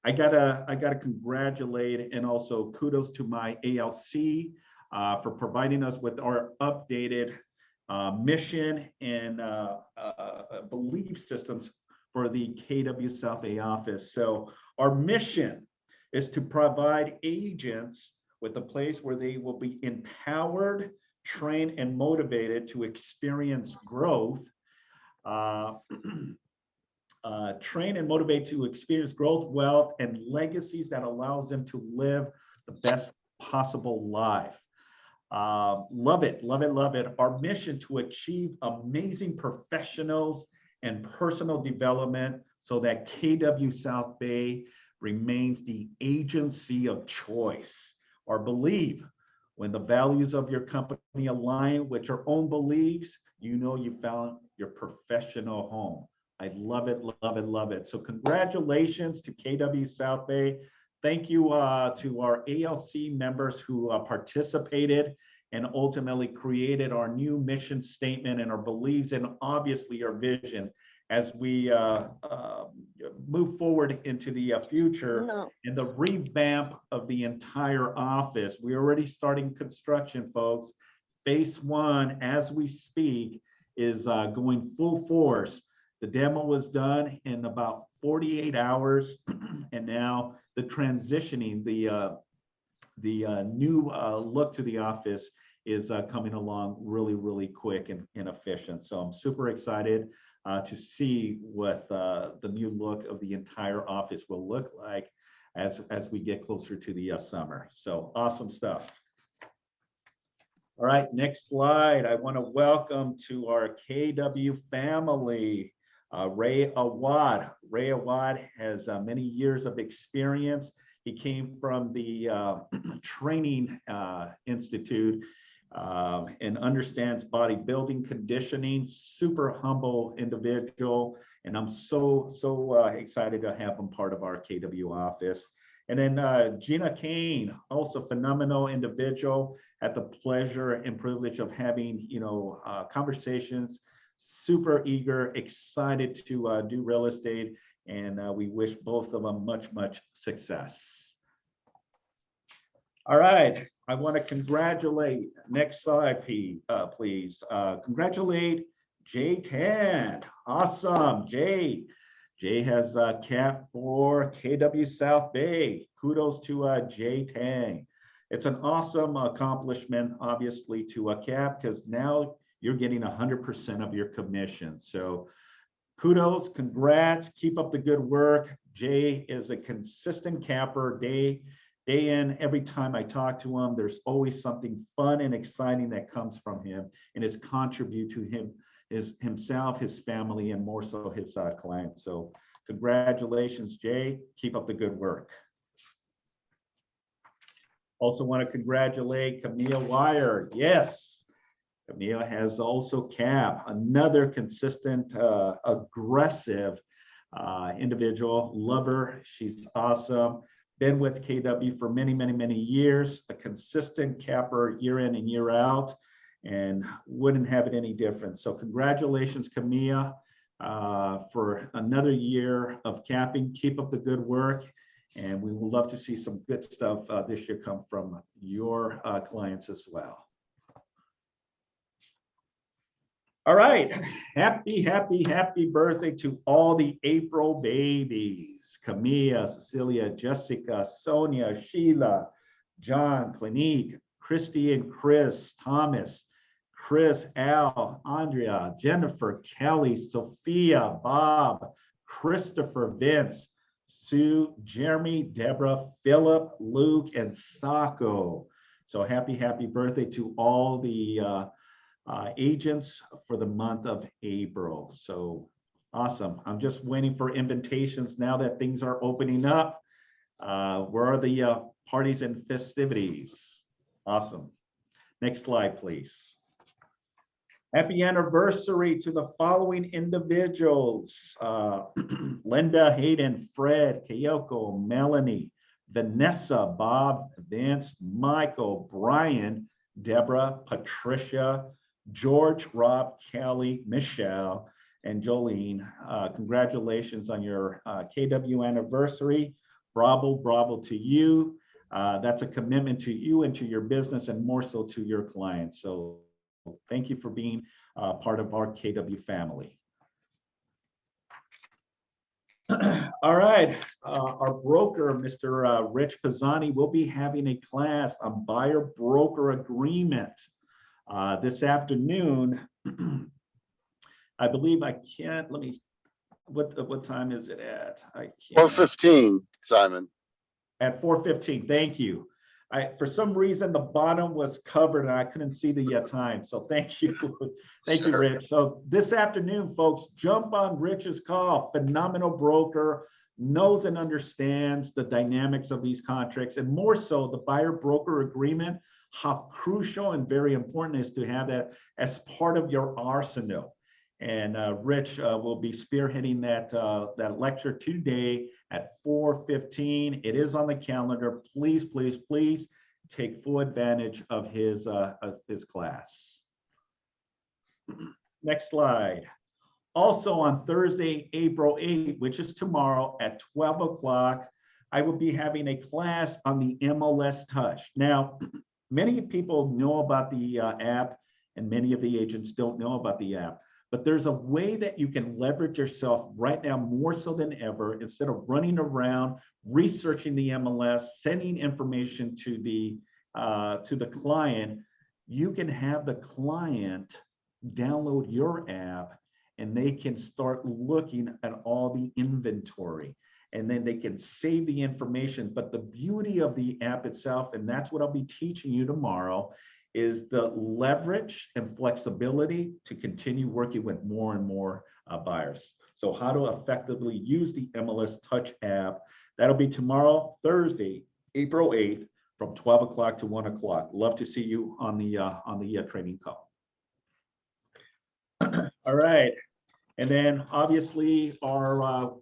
I gotta congratulate and also kudos to my ALC for providing us with our updated mission and belief systems for the KW South Bay office. So our mission is to provide agents with a place where they will be empowered, trained, and motivated to experience growth. Train and motivate to experience growth, wealth, and legacies that allows them to live the best possible life. Love it, love it, love it. Our mission to achieve amazing professionals and personal development so that KW South Bay remains the agency of choice. Our belief, when the values of your company align with your own beliefs, you know you found your professional home. I love it, love it, love it. So congratulations to KW South Bay. Thank you to our ALC members who participated and ultimately created our new mission statement and our beliefs and obviously our vision as we move forward into the future and the revamp of the entire office. We're already starting construction, folks. Phase 1, as we speak, is going full force. The demo was done in about 48 hours, and now the transitioning, the new look to the office is coming along really, really quick and efficient. So I'm super excited to see what the new look of the entire office will look like as we get closer to the summer. So awesome stuff. All right, next slide. I want to welcome to our KW family, Ray Awad. Ray Awad has many years of experience. He came from the training institute and understands bodybuilding conditioning, super humble individual. And I'm so excited to have him part of our KW office. And then Gina Kane, also phenomenal individual. Had the pleasure and privilege of having, conversations, super eager, excited to do real estate. And we wish both of them much success. All right, I want to congratulate, next slide, please. Congratulate Jay Tan. Awesome, Jay. Jay has a cap for KW South Bay. Kudos to Jay Tang. It's an awesome accomplishment, obviously, to a cap because now you're getting 100% of your commission. So kudos, congrats, keep up the good work. Jay is a consistent capper day in. Every time I talk to him, there's always something fun and exciting that comes from him and his contribute to himself, his family, and more so his clients. So congratulations, Jay. Keep up the good work. Also want to congratulate Camille Wire. Yes, Camille has also cap, another consistent, aggressive individual. Love her. She's awesome. Been with KW for many years, a consistent capper year in and year out, and wouldn't have it any different. So congratulations, Camilla, for another year of capping. Keep up the good work, and we would love to see some good stuff this year come from your clients as well. All right, happy birthday to all the April babies. Camilla, Cecilia, Jessica, Sonia, Sheila, John, Clinique, Christy and Chris, Thomas, Chris, Al, Andrea, Jennifer, Kelly, Sophia, Bob, Christopher, Vince, Sue, Jeremy, Deborah, Philip, Luke, and Sako. So happy birthday to all the agents for the month of April. So awesome. I'm just waiting for invitations now that things are opening up. Where are the parties and festivities? Awesome. Next slide, please. Happy anniversary to the following individuals. Linda, Hayden, Fred, Kayoko, Melanie, Vanessa, Bob, Vince, Michael, Brian, Deborah, Patricia, George, Rob, Kelly, Michelle, and Jolene. Congratulations on your KW anniversary. Bravo, bravo to you. That's a commitment to you and to your business, and more so to your clients. So thank you for being part of our KW family. All right, our broker, Mr. Rich Pisani, will be having a class on buyer-broker agreement this afternoon. I believe I can't, let me, what time is it at? I can't. 4:15, Simon. At 4:15, thank you. For some reason, the bottom was covered and I couldn't see the time. So thank you. Thank you, Rich. So this afternoon, folks, jump on Rich's call. Phenomenal broker, knows and understands the dynamics of these contracts, and more so the buyer broker agreement, how crucial and very important it is to have that as part of your arsenal. And Rich will be spearheading that lecture today at 4:15. It is on the calendar. Please, please, please take full advantage of his class. Next slide. Also on Thursday, April 8th, which is tomorrow at 12 o'clock, I will be having a class on the MLS Touch. Now, many people know about the app, and many of the agents don't know about the app. But there's a way that you can leverage yourself right now more so than ever. Instead of running around, researching the MLS, sending information to the client, you can have the client download your app and they can start looking at all the inventory. And then they can save the information. But the beauty of the app itself, and that's what I'll be teaching you tomorrow, is the leverage and flexibility to continue working with more and more buyers. So how to effectively use the MLS Touch app. That'll be tomorrow, Thursday, April 8th, from 12 o'clock to 1 o'clock. Love to see you on the training call. All right. And then obviously our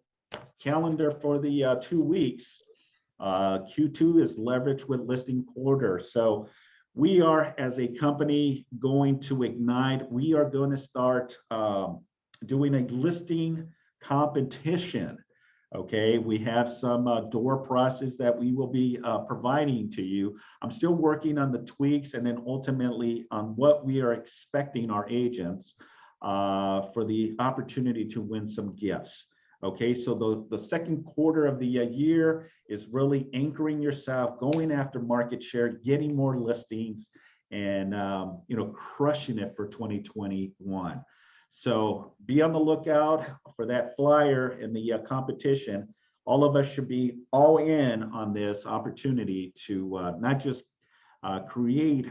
calendar for the 2 weeks. Q2 is leverage with listing quarter. So we are, as a company, going to ignite. We are going to start doing a listing competition. Okay, we have some door process that we will be providing to you. I'm still working on the tweaks and then ultimately on what we are expecting our agents for the opportunity to win some gifts. Okay, so the second quarter of the year is really anchoring yourself, going after market share, getting more listings, and crushing it for 2021. So be on the lookout for that flyer in the competition. All of us should be all in on this opportunity to not just create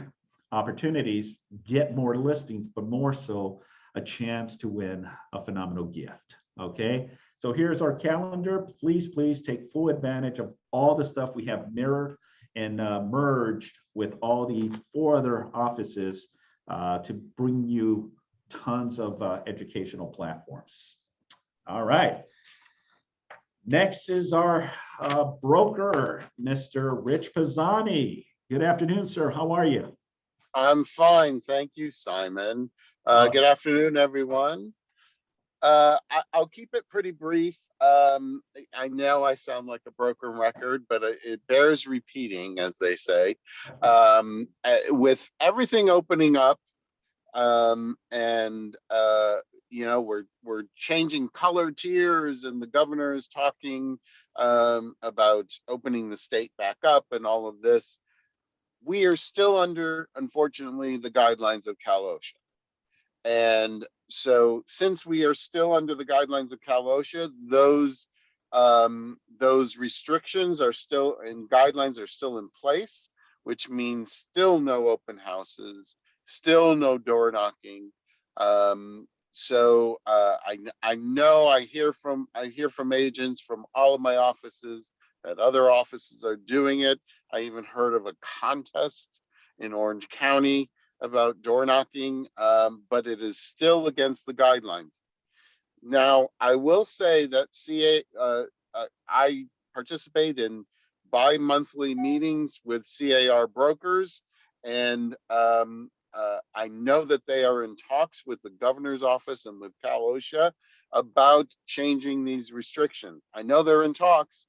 opportunities, get more listings, but more so a chance to win a phenomenal gift. Okay. So here's our calendar. Please, please take full advantage of all the stuff we have mirrored and merged with all the 4 other offices to bring you tons of educational platforms. All right. Next is our broker, Mr. Rich Pisani. Good afternoon, sir. How are you? I'm fine. Thank you, Simon. Good afternoon, everyone. I'll keep it pretty brief. I know I sound like a broken record, but it bears repeating, as they say. With everything opening up, we're changing color tiers, and the governor is talking about opening the state back up and all of this. We are still under, unfortunately, the guidelines of Cal OSHA. And so since we are still under the guidelines of Cal OSHA, those restrictions are still, and guidelines are still in place, which means still no open houses, still no door knocking. I know I hear from agents from all of my offices that other offices are doing it. I even heard of a contest in Orange County about door knocking, but it is still against the guidelines. Now, I will say that I participate in bi-monthly meetings with CAR brokers, and I know that they are in talks with the governor's office and with Cal OSHA about changing these restrictions. I know they're in talks,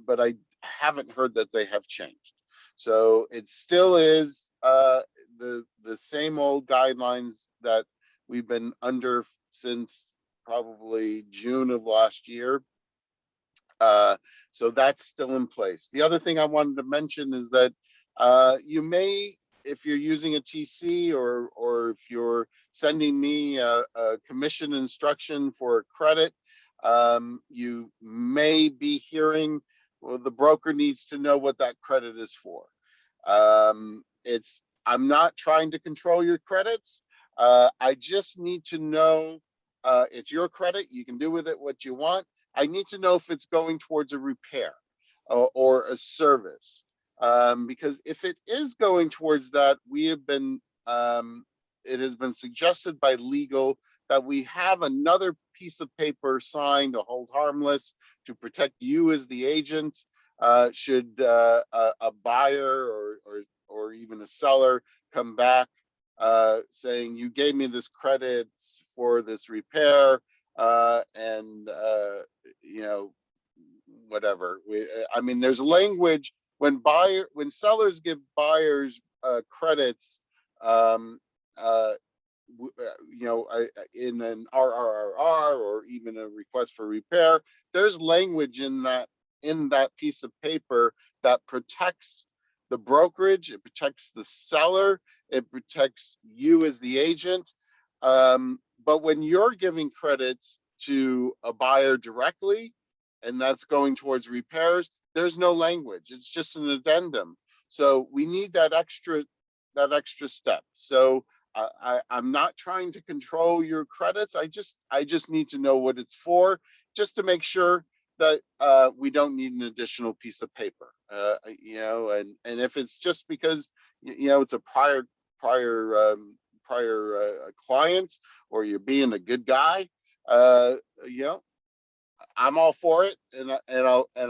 but I haven't heard that they have changed. So it still is the same old guidelines that we've been under since probably June of last year. So that's still in place. The other thing I wanted to mention is that you may, if you're using a TC or if you're sending me a commission instruction for a credit, you may be hearing, well, the broker needs to know what that credit is for. I'm not trying to control your credits. I just need to know it's your credit. You can do with it what you want. I need to know if it's going towards a repair or a service. Because if it is going towards that, it has been suggested by legal that we have another piece of paper signed to hold harmless to protect you as the agent. Should a buyer or even a seller come back saying you gave me this credit for this repair, and you know, whatever. I mean, there's language when sellers give buyers credits, you know, in an RRR or even a request for repair. There's language in that piece of paper that protects the brokerage, it protects the seller, it protects you as the agent. But when you're giving credits to a buyer directly, and that's going towards repairs, there's no language. It's just an addendum. So we need that extra step. So I'm not trying to control your credits. I just need to know what it's for, just to make sure that we don't need an additional piece of paper. You know, and if it's just because you know it's a prior client, or you're being a good guy, you know, I'm all for it, and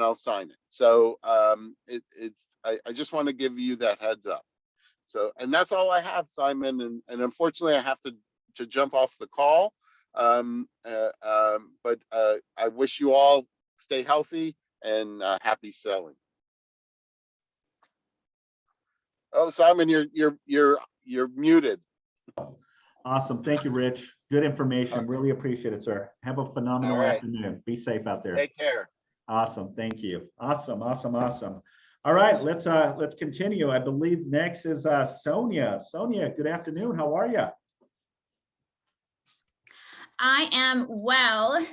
I'll sign it. So I just want to give you that heads up. So, and that's all I have, Simon. And unfortunately, I have to jump off the call. But I wish you all stay healthy and happy selling. Oh, Simon, you're muted. Awesome. Thank you, Rich. Good information. Really appreciate it, sir. Have a phenomenal afternoon. Be safe out there. Take care. Awesome. Thank you. Awesome. All right, let's continue. I believe next is Sonia. Sonia, good afternoon. How are you? I am well.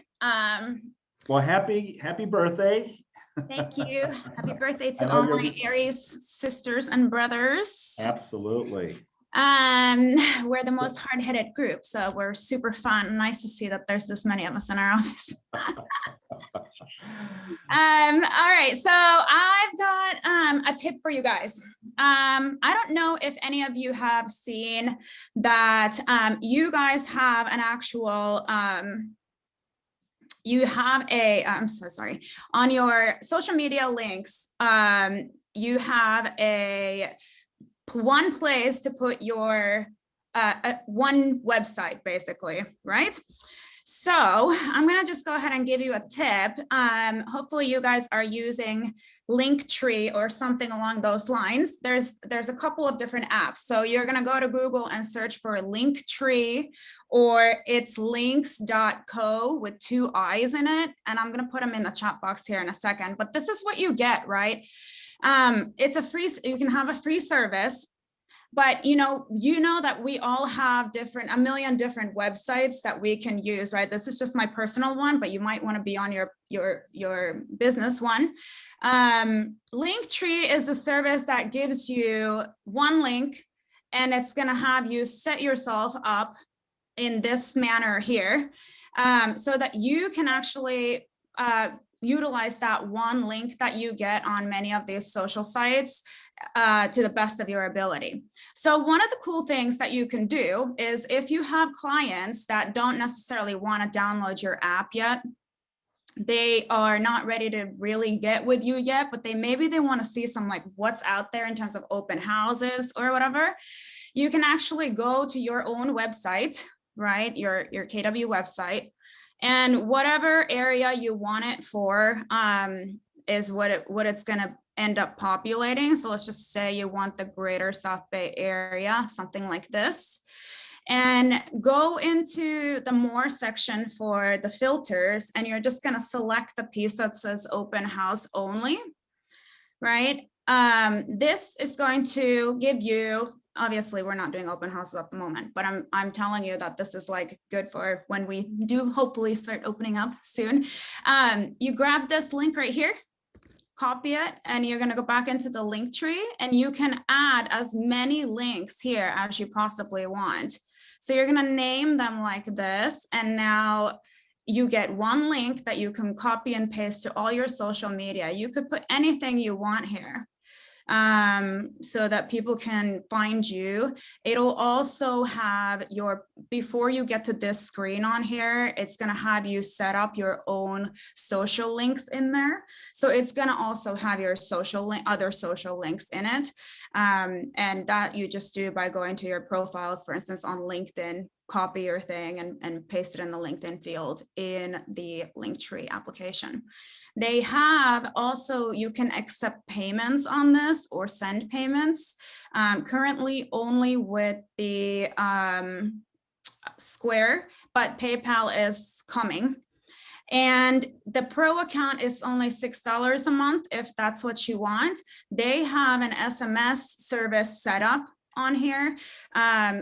Well, happy birthday. Thank you. Happy birthday to all my Aries sisters and brothers. Absolutely. We're the most hard-headed group, so we're super fun. Nice to see that there's this many of us in our office. All right, so I've got a tip for you guys. I don't know if any of you have seen that you guys have an actual you have a, I'm so sorry, on your social media links, you have one place to put your one website, basically, right? So I'm gonna just go ahead and give you a tip. Hopefully you guys are using Linktree or something along those lines. There's a couple of different apps. So you're gonna go to Google and search for Linktree, or it's links.co with 2 I's in it. And I'm gonna put them in the chat box here in a second, but this is what you get, right? It's a free, you can have a free service, but you know that we all have a million different websites that we can use, right? This is just my personal one, but you might want to be on your business one. Linktree is the service that gives you one link, and it's going to have you set yourself up in this manner here, so that you can actually utilize that one link that you get on many of these social sites to the best of your ability. So one of the cool things that you can do is, if you have clients that don't necessarily want to download your app yet, they are not ready to really get with you yet, but maybe they want to see some like what's out there in terms of open houses or whatever, you can actually go to your own website, right? Your KW website, and whatever area you want it for, is what it's going to end up populating. So let's just say you want the greater South Bay area, something like this. And go into the more section for the filters, and you're just going to select the piece that says open house only, right? This is going to give you, obviously we're not doing open houses at the moment, but I'm telling you that this is like good for when we do hopefully start opening up soon. You grab this link right here, copy it, and you're going to go back into the link tree, and you can add as many links here as you possibly want. So you're going to name them like this, and now you get one link that you can copy and paste to all your social media. You could put anything you want here, so that people can find you. It'll also have your, before you get to this screen on here, it's going to have you set up your own social links in there. So it's going to also have your social link, other social links in it. And that you just do by going to your profiles, for instance, on LinkedIn, copy your thing and paste it in the LinkedIn field in the Linktree application. They have also, you can accept payments on this or send payments, currently only with the Square, but PayPal is coming. And the pro account is only $6 a month if that's what you want. They have an SMS service set up on here.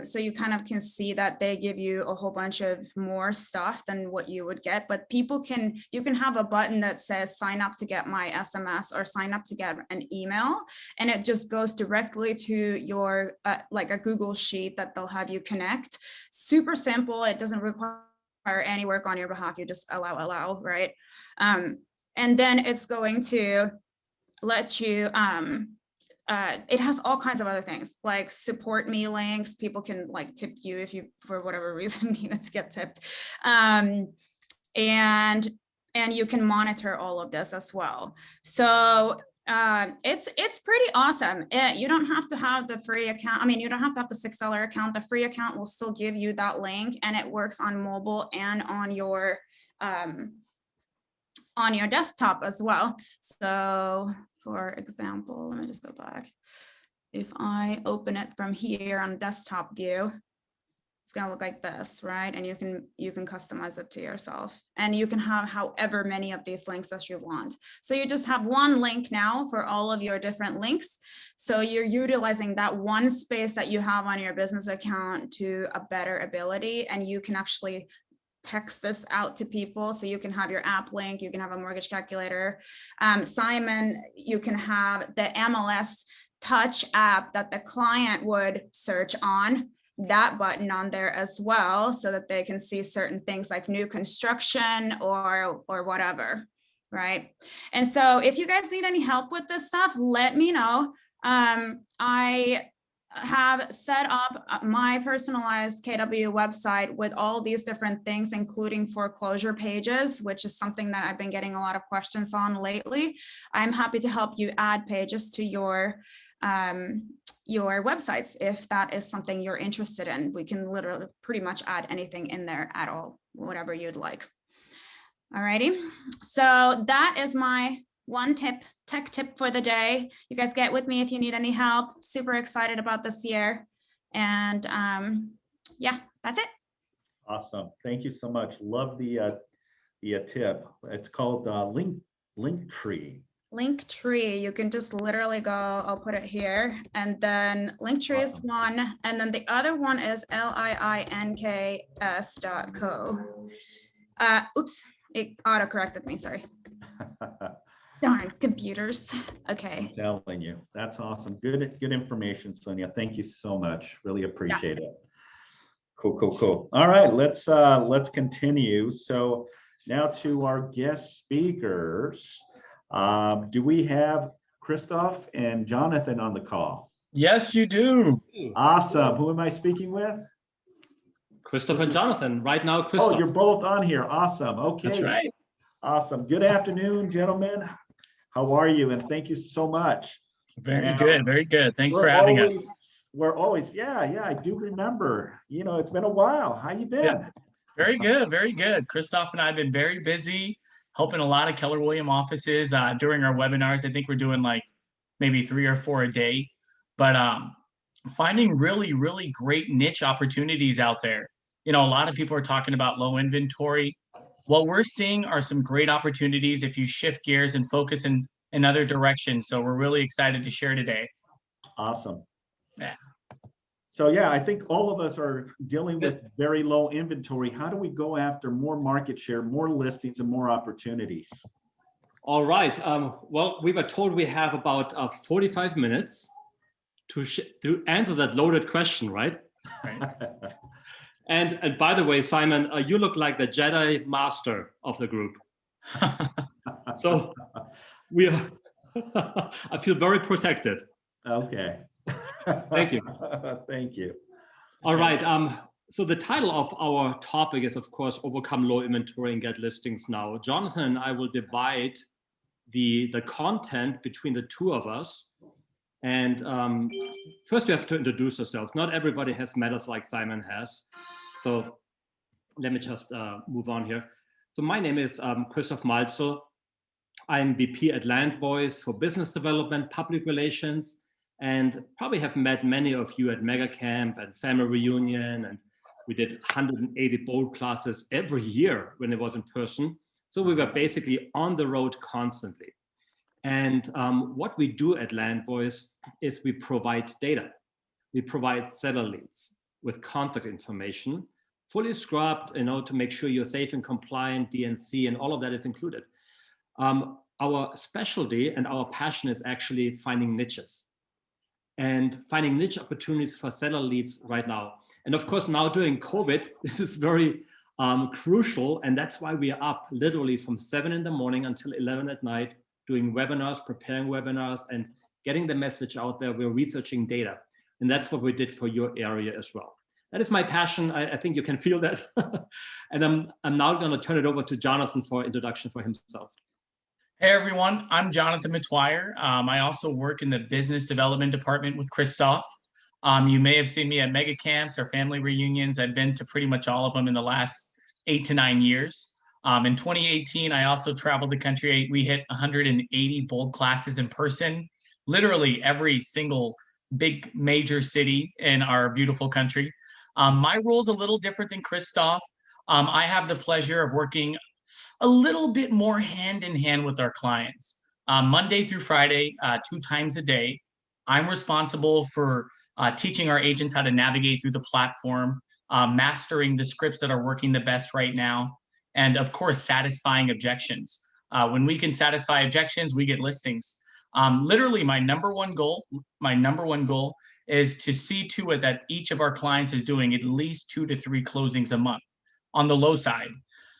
So you kind of can see that they give you a whole bunch of more stuff than what you would get, but people can, you can have a button that says sign up to get my SMS or sign up to get an email. And it just goes directly to your, like a Google sheet that they'll have you connect. Super simple. It doesn't require any work on your behalf. You just allow, right? And then it's going to let you, it has all kinds of other things like support me links. People can like tip you if you, for whatever reason, needed to get tipped. And you can monitor all of this as well. So it's pretty awesome. You don't have to have the free account. I mean, you don't have to have the $6 account. The free account will still give you that link, and it works on mobile and on your desktop as well. So for example, let me just go back. If I open it from here on desktop view, it's going to look like this, right? And you can customize it to yourself, and you can have however many of these links as you want. So you just have one link now for all of your different links. So you're utilizing that one space that you have on your business account to a better ability, and you can actually text this out to people. So you can have your app link, you can have a mortgage calculator. Simon, you can have the MLS touch app that the client would search on, that button on there as well, so that they can see certain things like new construction or whatever, right? And so if you guys need any help with this stuff, let me know. I have set up my personalized KW website with all these different things, including foreclosure pages, which is something that I've been getting a lot of questions on lately. I'm happy to help you add pages to your websites if that is something you're interested in. We can literally pretty much add anything in there at all, whatever you'd like. Alrighty, so that is my one tech tip for the day. You guys get with me if you need any help. Super excited about this year. And yeah, that's it. Awesome. Thank you so much. Love the tip. It's called Linktree. Linktree. You can just literally go, I'll put it here. And then Linktree is one. And then the other one is links.co. Oops, it auto-corrected me, sorry. Darn computers. Okay. I'm telling you, that's awesome. Good information, Sonia. Thank you so much. Really appreciate it. Cool. All right, let's continue. So now to our guest speakers. Do we have Christoph and Jonathan on the call? Yes, you do. Awesome. Who am I speaking with? Christoph and Jonathan. Right now, Christoph. Oh, you're both on here. Awesome. Okay. That's right. Awesome. Good afternoon, gentlemen. How are you? And thank you so much. Very good. Very good. Thanks for having us. We're always, yeah, I do remember. You know, it's been a while. How you been? Yeah. Very good. Very good. Christoph and I have been very busy. helping a lot of Keller Williams offices during our webinars. I think we're doing like maybe 3 or 4 a day, but finding really, really great niche opportunities out there. You know, a lot of people are talking about low inventory. What we're seeing are some great opportunities if you shift gears and focus in another direction. So we're really excited to share today. Awesome. Yeah. So yeah, I think all of us are dealing with very low inventory. How do we go after more market share, more listings, and more opportunities? All right. Well, we were told we have about 45 minutes to answer that loaded question, right? Right. And by the way, Simon, you look like the Jedi master of the group. So we are, I feel very protected. Okay. Thank you. Thank you. All right. So the title of our topic is, of course, Overcome Low Inventory and Get Listings Now. Jonathan and I will divide the content between the two of us. And first, we have to introduce ourselves. Not everybody has met us like Simon has. So let me just move on here. So my name is Christoph Malzel. I'm VP at LandVoice for business development, public relations, and probably have met many of you at Mega Camp and Family Reunion. And we did 180 bold classes every year when it was in person. So we were basically on the road constantly. And what we do at LandVoice is we provide data. We provide seller leads with contact information, fully scrubbed, to make sure you're safe and compliant, DNC, and all of that is included. Our specialty and our passion is actually finding niches and finding niche opportunities for seller leads right now. And of course, now during COVID, this is very crucial. And that's why we are up literally from 7 in the morning until 11 at night, doing webinars, preparing webinars, and getting the message out there. We're researching data. And that's what we did for your area as well. That is my passion. I think you can feel that. And I'm now going to turn it over to Jonathan for an introduction for himself. Hey everyone, I'm Jonathan Mcguire. I also work in the business development department with Christoph. You may have seen me at mega camps or family reunions. I've been to pretty much all of them in the last 8 to 9 years. In 2018, I also traveled the country. We hit 180 bold classes in person, literally every single big major city in our beautiful country. My role is a little different than Christoph. I have the pleasure of working a little bit more hand in hand with our clients. Monday through Friday, 2 times a day, I'm responsible for teaching our agents how to navigate through the platform, mastering the scripts that are working the best right now, and of course, satisfying objections. When we can satisfy objections, we get listings. Literally, my number one goal is to see to it that each of our clients is doing at least 2 to 3 closings a month on the low side.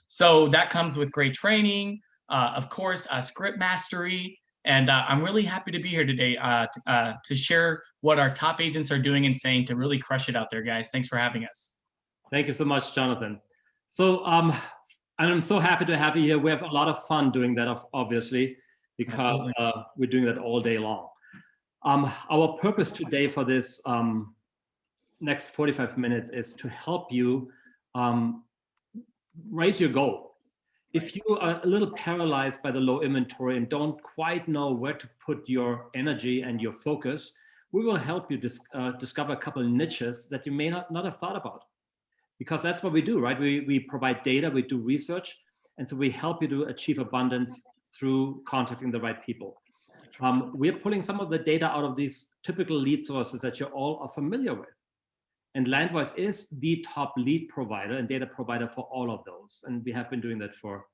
So that comes with great training, of course, script mastery. And I'm really happy to be here today to share what our top agents are doing and saying to really crush it out there, guys. Thanks for having us. Thank you so much, Jonathan. So I'm so happy to have you here. We have a lot of fun doing that, obviously, because we're doing that all day long. Our purpose today for this next 45 minutes is to help you raise your goal. If you are a little paralyzed by the low inventory and don't quite know where to put your energy and your focus, we will help you discover a couple of niches that you may not have thought about. Because that's what we do, right? We provide data, we do research, and so we help you to achieve abundance through contacting the right people. We're pulling some of the data out of these typical lead sources that you all are familiar with. And LandVoice is the top lead provider and data provider for all of those. And we have been doing that for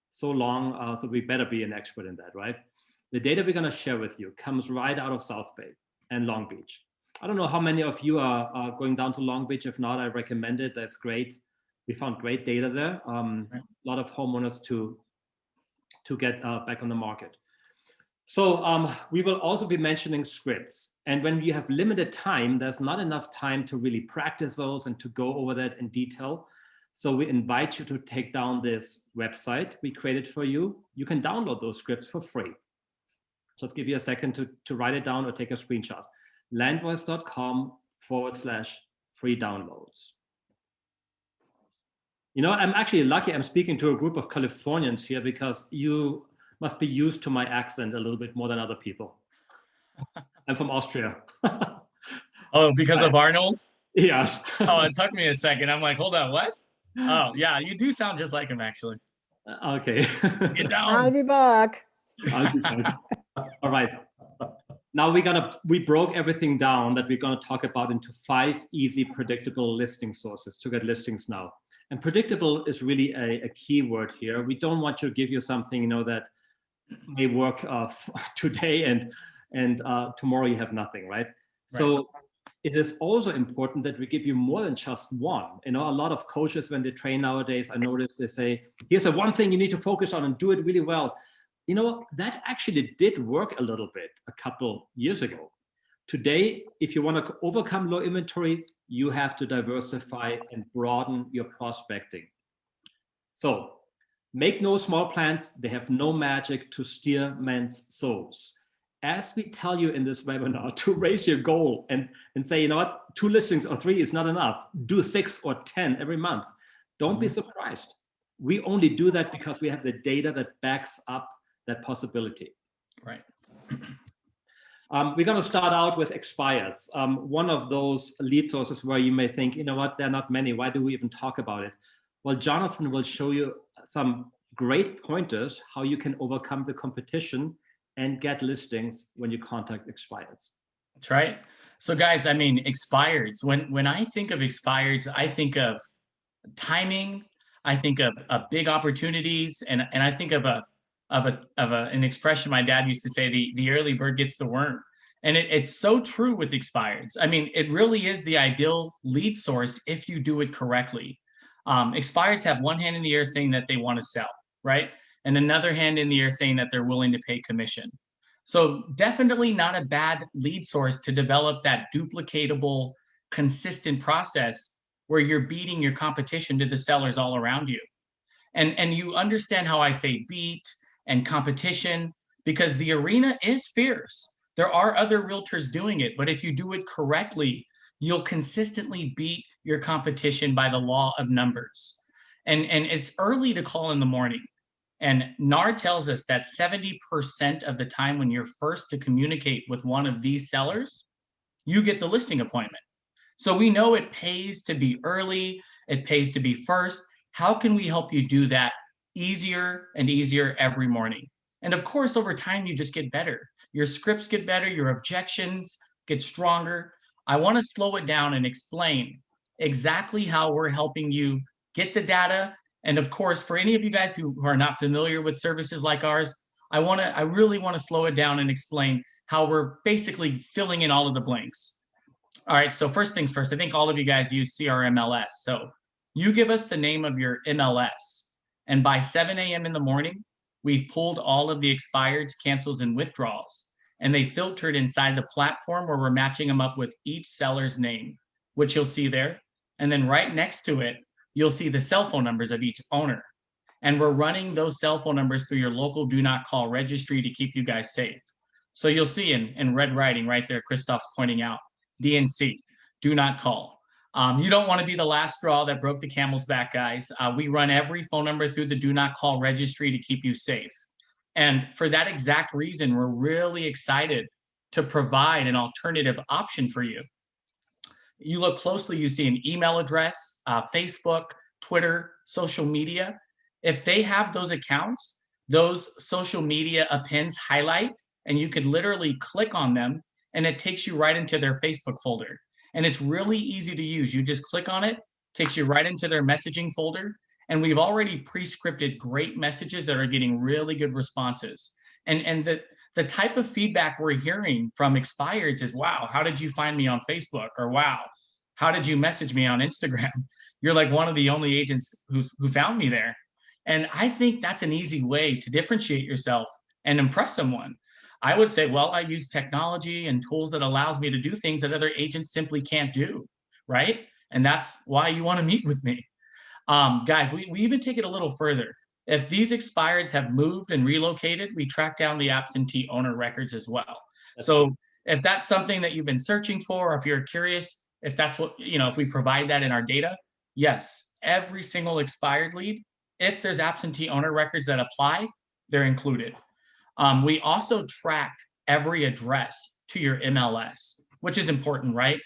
so long, so we better be an expert in that, right? The data we're gonna share with you comes right out of South Bay and Long Beach. I don't know how many of you are going down to Long Beach. If not, I recommend it. That's great. We found great data there. A lot of homeowners to get back on the market. So we will also be mentioning scripts. And when you have limited time, there's not enough time to really practice those and to go over that in detail. So we invite you to take down this website we created for you. You can download those scripts for free. Just give you a second to write it down or take a screenshot. LandVoice.com/free downloads. You know, I'm actually lucky. I'm speaking to a group of Californians here because you must be used to my accent a little bit more than other people. I'm from Austria. Oh, because of Arnold? Yes. Oh, it took me a second. I'm like, hold on, what? Oh, yeah, you do sound just like him, actually. Okay. Get down. I'll be back. I'll be back. All right. Now we broke everything down that we're gonna talk about into 5 easy, predictable listing sources to get listings now. And predictable is really a key word here. We don't want to give you something, you know, that may work today and tomorrow you have nothing, right? So it is also important that we give you more than just one. You know, a lot of coaches, when they train nowadays, I notice they say, here's a one thing you need to focus on and do it really well. You know, that actually did work a little bit a couple years ago. Today, if you want to overcome low inventory, you have to diversify and broaden your prospecting. So make no small plans. They have no magic to steer men's souls. As we tell you in this webinar, to raise your goal and say, you know what, 2 listings or 3 is not enough. Do 6 or 10 every month. Don't be surprised. We only do that because we have the data that backs up that possibility. Right. We're going to start out with Expires. One of those lead sources where you may think, you know what, there are not many. Why do we even talk about it? Well, Jonathan will show you some great pointers how you can overcome the competition and get listings when you contact Expires. That's right. So guys, I mean, Expires, when I think of Expires, I think of timing, I think of big opportunities, and I think of an expression my dad used to say, the early bird gets the worm. And it's so true with Expires. I mean, it really is the ideal lead source if you do it correctly. Expires have one hand in the air saying that they want to sell, right? And another hand in the air saying that they're willing to pay commission. So definitely not a bad lead source to develop that duplicatable, consistent process where you're beating your competition to the sellers all around you. And you understand how I say beat and competition, because the arena is fierce. There are other realtors doing it, but if you do it correctly, you'll consistently beat your competition by the law of numbers. And it's early to call in the morning. And NAR tells us that 70% of the time when you're first to communicate with one of these sellers, you get the listing appointment. So we know it pays to be early, it pays to be first. How can we help you do that easier and easier every morning? And of course, over time, you just get better. Your scripts get better, your objections get stronger. I want to slow it down and explain exactly how we're helping you get the data. And of course, for any of you guys who are not familiar with services like ours, I really want to slow it down and explain how we're basically filling in all of the blanks. All right, so first things first, I think all of you guys use CRMLS. So you give us the name of your MLS, and by 7 a.m. in the morning, we've pulled all of the expireds, cancels, and withdrawals, and they filtered inside the platform where we're matching them up with each seller's name, which you'll see there. And then right next to it, you'll see the cell phone numbers of each owner. And we're running those cell phone numbers through your local do not call registry to keep you guys safe. So you'll see in red writing right there, Christoph's pointing out, DNC, do not call. You don't want to be the last straw that broke the camel's back, guys. We run every phone number through the do not call registry to keep you safe. And for that exact reason, we're really excited to provide an alternative option for you. You look closely, you see an email address, Facebook, Twitter, social media. If they have those accounts, those social media appends highlight, and you could literally click on them and it takes you right into their Facebook folder. And it's really easy to use. You just click on it, takes you right into their messaging folder. And we've already pre-scripted great messages that are getting really good responses. And the type of feedback we're hearing from expireds is, wow, how did you find me on Facebook? Or wow, how did you message me on Instagram? You're like one of the only agents who found me there. And I think that's an easy way to differentiate yourself and impress someone. I would say, well, I use technology and tools that allows me to do things that other agents simply can't do, right? And that's why you want to meet with me. Guys, we even take it a little further. If these expireds have moved and relocated, we track down the absentee owner records as well. So if that's something that you've been searching for, or if you're curious, if that's what, if we provide that in our data, yes, every single expired lead. If there's absentee owner records that apply, they're included. We also track every address to your MLS, which is important, right?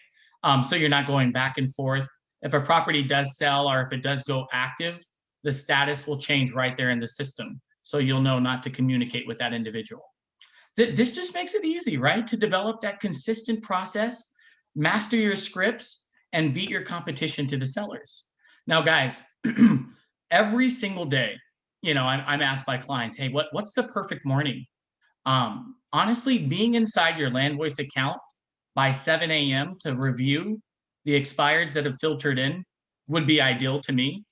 So you're not going back and forth. If a property does sell or if it does go active, the status will change right there in the system. So you'll know not to communicate with that individual. This just makes it easy, right? To develop that consistent process, master your scripts, and beat your competition to the sellers. Now, guys, every single day, you know, I'm asked by clients, hey, what's the perfect morning? Honestly, being inside your LandVoice account by 7 a.m. to review the expireds that have filtered in would be ideal to me.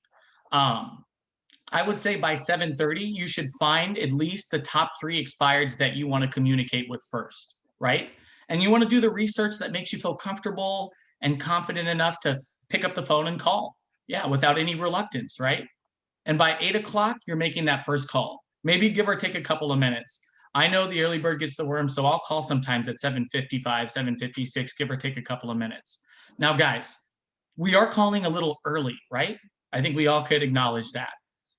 I would say by 7:30, you should find at least the top 3 expireds that you want to communicate with first, right? And you want to do the research that makes you feel comfortable and confident enough to pick up the phone and call. Yeah, without any reluctance, right? And by 8 o'clock, you're making that first call. Maybe give or take a couple of minutes. I know the early bird gets the worm, so I'll call sometimes at 7:55, 7:56, give or take a couple of minutes. Now, guys, we are calling a little early, right? I think we all could acknowledge that.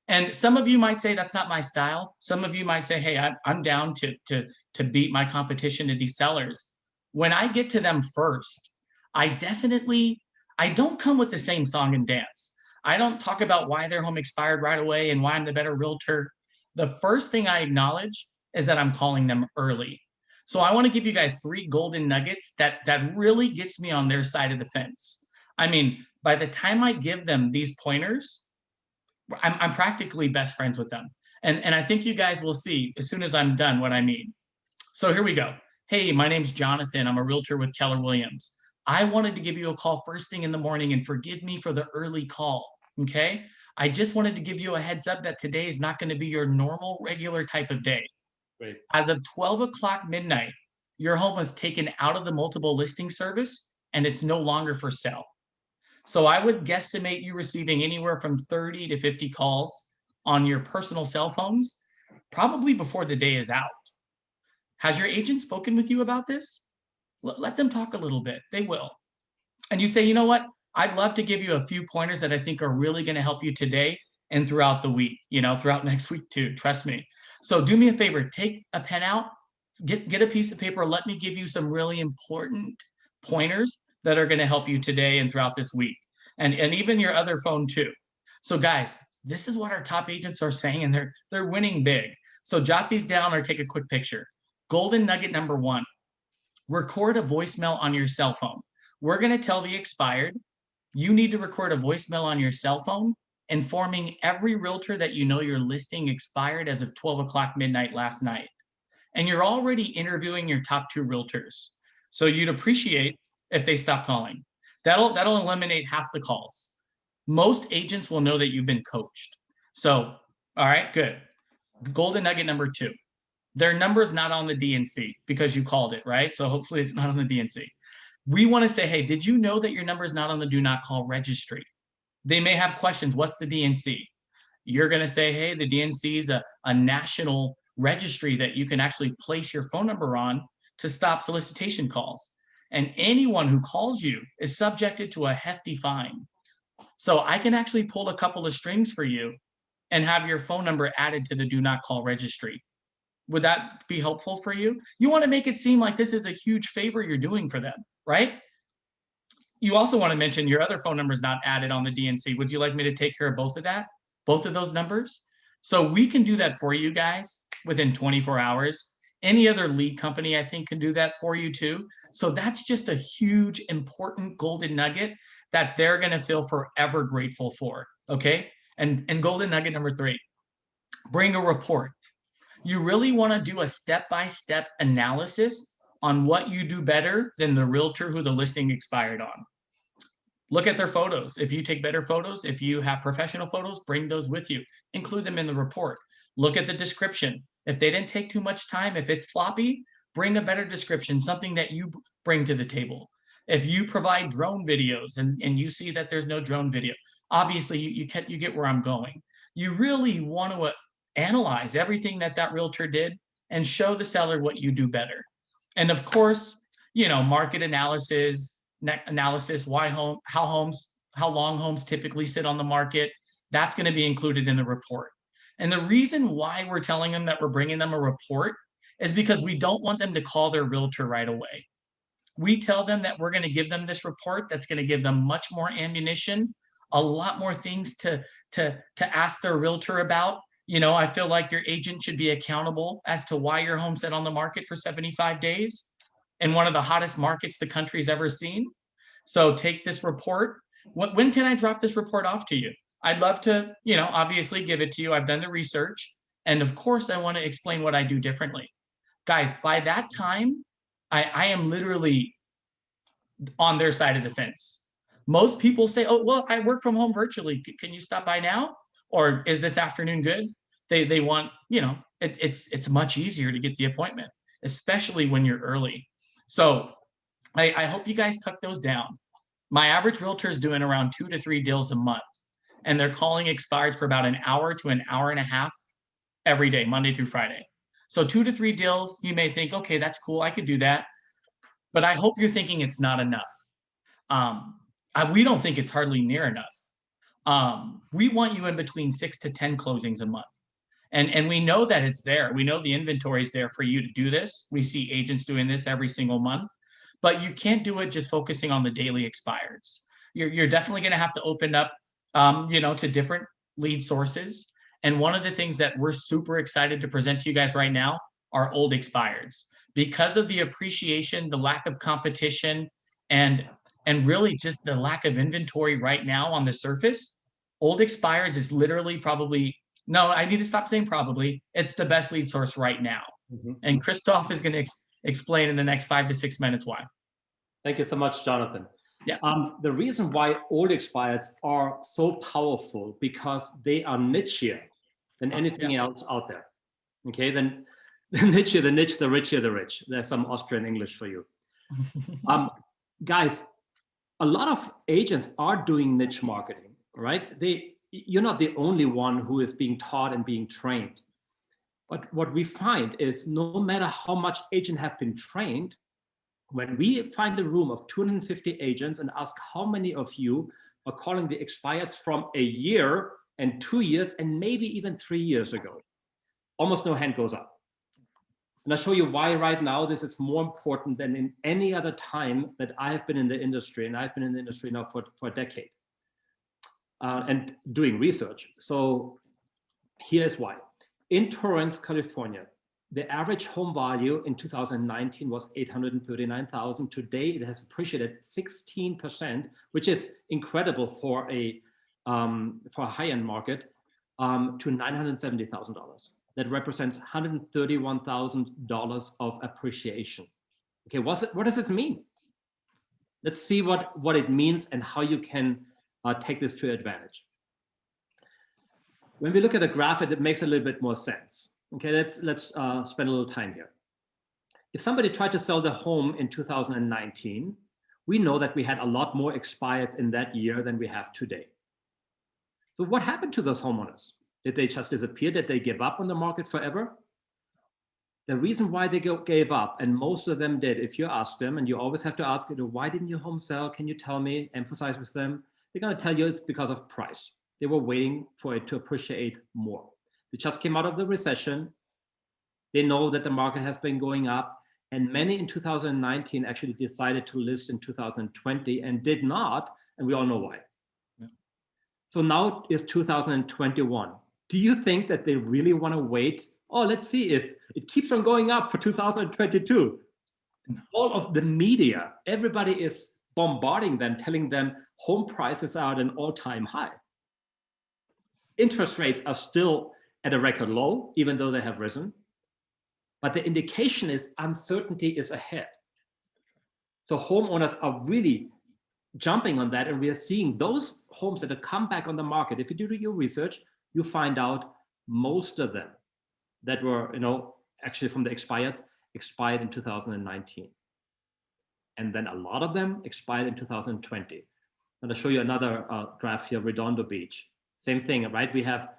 And some of you might say that's not my style. Some of you might say, hey, I'm down to beat my competition to these sellers. When I get to them first, I don't come with the same song and dance. I don't talk about why their home expired right away and why I'm the better realtor. The first thing I acknowledge is that I'm calling them early. So I want to give you guys 3 golden nuggets that really gets me on their side of the fence. I mean, by the time I give them these pointers, I'm practically best friends with them. And I think you guys will see as soon as I'm done what I mean. So here we go. Hey, my name's Jonathan. I'm a realtor with Keller Williams. I wanted to give you a call first thing in the morning, and forgive me for the early call, okay? I just wanted to give you a heads up that today is not going to be your normal, regular type of day. Great. As of 12 o'clock midnight, your home was taken out of the multiple listing service and it's no longer for sale. So I would guesstimate you receiving anywhere from 30 to 50 calls on your personal cell phones, probably before the day is out. Has your agent spoken with you about this? Let them talk a little bit. They will. And you say, you know what? I'd love to give you a few pointers that I think are really going to help you today and throughout the week, you know, throughout next week too. Trust me. So do me a favor, take a pen out, get a piece of paper. Let me give you some really important pointers that are going to help you today and throughout this week, and even your other phone too. So guys, this is what our top agents are saying, and they're winning big. So jot these down or take a quick picture. Golden nugget number 1, record a voicemail on your cell phone. We're going to tell the expired, you need to record a voicemail on your cell phone informing every realtor that you know your listing expired as of 12 o'clock midnight last night. And you're already interviewing your top 2 realtors. So you'd appreciate if they stop calling. That'll eliminate half the calls. Most agents will know that you've been coached. So, all right, good. Golden nugget number 2. Their number's not on the DNC because you called it, right? So hopefully it's not on the DNC. We want to say, hey, did you know that your number is not on the do not call registry? They may have questions. What's the DNC? You're going to say, hey, the DNC is a national registry that you can actually place your phone number on to stop solicitation calls. And anyone who calls you is subjected to a hefty fine. So I can actually pull a couple of strings for you and have your phone number added to the do not call registry. Would that be helpful for you? You want to make it seem like this is a huge favor you're doing for them, right? You also want to mention your other phone number is not added on the DNC. Would you like me to take care of both of those numbers? So we can do that for you guys within 24 hours. Any other lead company, I think, can do that for you too. So that's just a huge, important golden nugget that they're going to feel forever grateful for, okay? And golden nugget number 3, bring a report. You really want to do a step-by-step analysis on what you do better than the realtor who the listing expired on. Look at their photos. If you take better photos, if you have professional photos, bring those with you. Include them in the report. Look at the description. If they didn't take too much time, if it's sloppy, bring a better description, something that you bring to the table. If you provide drone videos and you see that there's no drone video, obviously you get where I'm going. You really want to analyze everything that realtor did and show the seller what you do better. And of course, you know, market analysis, how homes how long homes typically sit on the market. That's going to be included in the report. And the reason why we're telling them that we're bringing them a report is because we don't want them to call their realtor right away. We tell them that we're going to give them this report that's going to give them much more ammunition, a lot more things to ask their realtor about. You know, I feel like your agent should be accountable as to why your home sat on the market for 75 days in one of the hottest markets the country's ever seen. So take this report. When can I drop this report off to you? I'd love to, you know, obviously give it to you. I've done the research. And of course, I want to explain what I do differently. Guys, by that time, I am literally on their side of the fence. Most people say, oh, well, I work from home virtually. Can you stop by now? Or is this afternoon good? They want, you know, it's much easier to get the appointment, especially when you're early. So I hope you guys tuck those down. My average realtor is doing around 2 to 3 deals a month, and they're calling Expires for about an hour to an hour and a half every day, Monday through Friday. So 2 to 3 deals, you may think, okay, that's cool, I could do that. But I hope you're thinking it's not enough. We don't think it's hardly near enough. We want you in between 6 to 10 closings a month. And we know that it's there. We know the inventory is there for you to do this. We see agents doing this every single month, but you can't do it just focusing on the daily expireds. You're definitely going to have to open up, you know, to different lead sources. And one of the things that we're super excited to present to you guys right now are old expireds. Because of the appreciation, the lack of competition, and really just the lack of inventory right now on the surface, old expireds is literally probably, no, I need to stop saying probably, it's the best lead source right now. Mm-hmm. And Christoph is going to explain in the next 5 to 6 minutes why. Thank you so much, Jonathan. Yeah. The reason why old expireds are so powerful because they are nichier than anything else out there. Okay, then the nichier the niche, the richer the rich. There's some Austrian English for you. Guys, a lot of agents are doing niche marketing, right? You're not the only one who is being taught and being trained. But what we find is no matter how much agents have been trained, when we find a room of 250 agents and ask how many of you are calling the expireds from a year and 2 years and maybe even 3 years ago, almost no hand goes up. And I'll show you why right now this is more important than in any other time that I have been in the industry, and I've been in the industry now for a decade and doing research. So here's why. In Torrance, California, the average home value in 2019 was $839,000. Today, it has appreciated 16%, which is incredible for a high-end market, to $970,000. That represents $131,000 of appreciation. Okay, what does this mean? Let's see what it means and how you can take this to your advantage. When we look at a graph, it makes a little bit more sense. Okay, let's spend a little time here. If somebody tried to sell their home in 2019, we know that we had a lot more expireds in that year than we have today. So what happened to those homeowners? Did they just disappear? Did they give up on the market forever? The reason why they gave up, and most of them did, if you ask them, and you always have to ask, why didn't your home sell? Can you tell me? Emphasize with them. They're going to tell you it's because of price. They were waiting for it to appreciate more. They just came out of the recession. They know that the market has been going up, and many in 2019 actually decided to list in 2020 and did not, and we all know why. Yeah. So now is 2021. Do you think that they really want to wait? Oh, let's see if it keeps on going up for 2022. All of the media, everybody is bombarding them, telling them home prices are at an all-time high. Interest rates are still at a record low, even though they have risen. But the indication is uncertainty is ahead. So homeowners are really jumping on that, and we are seeing those homes that have come back on the market. If you do your research, you find out most of them that were, actually from the expired in 2019. And then a lot of them expired in 2020. And I'll show you another graph here, Redondo Beach. Same thing, right? We have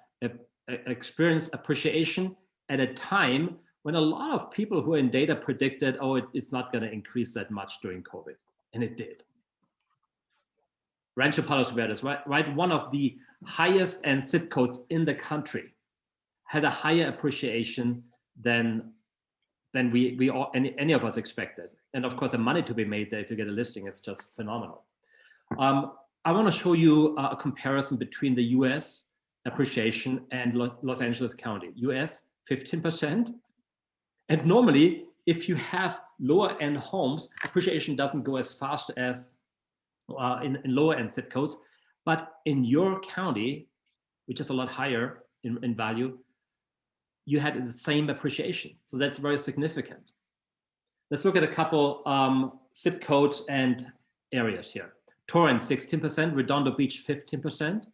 experienced appreciation at a time when a lot of people who are in data predicted, oh, it's not going to increase that much during COVID. And it did. Rancho Palos Verdes, right? One of the highest end zip codes in the country had a higher appreciation than we all, any of us expected. And of course, the money to be made there if you get a listing is just phenomenal. I want to show you a comparison between the US appreciation and Los Angeles County. US 15%. And normally, if you have lower end homes, appreciation doesn't go as fast as in lower end zip codes. But in your county, which is a lot higher in value, you had the same appreciation. So that's very significant. Let's look at a couple zip codes and areas here. Torrance, 16%, Redondo Beach, 15%.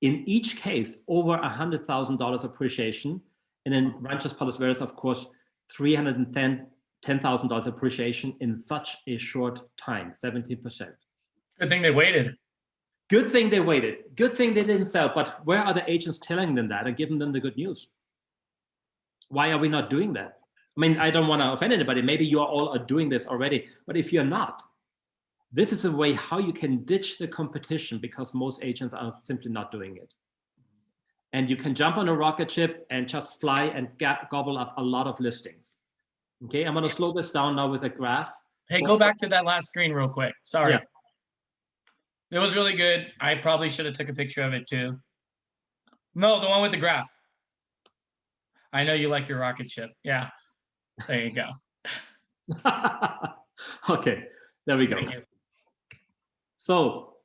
In each case, over $100,000 appreciation. And in Ranchos Palos Verdes, of course, $310,000 appreciation in such a short time, 17%. Good thing they waited. Good thing they waited. Good thing they didn't sell. But where are the agents telling them that and giving them the good news? Why are we not doing that? I mean, I don't want to offend anybody. Maybe you all are doing this already. But if you're not, this is a way how you can ditch the competition because most agents are simply not doing it. And you can jump on a rocket ship and just fly and gobble up a lot of listings. Okay, I'm going to slow this down now with a graph. Hey, go back to that last screen real quick. Sorry. Yeah. It was really good. I probably should have took a picture of it too. No, the one with the graph. I know you like your rocket ship. Yeah, there you go. Okay, there we go. Thank you. So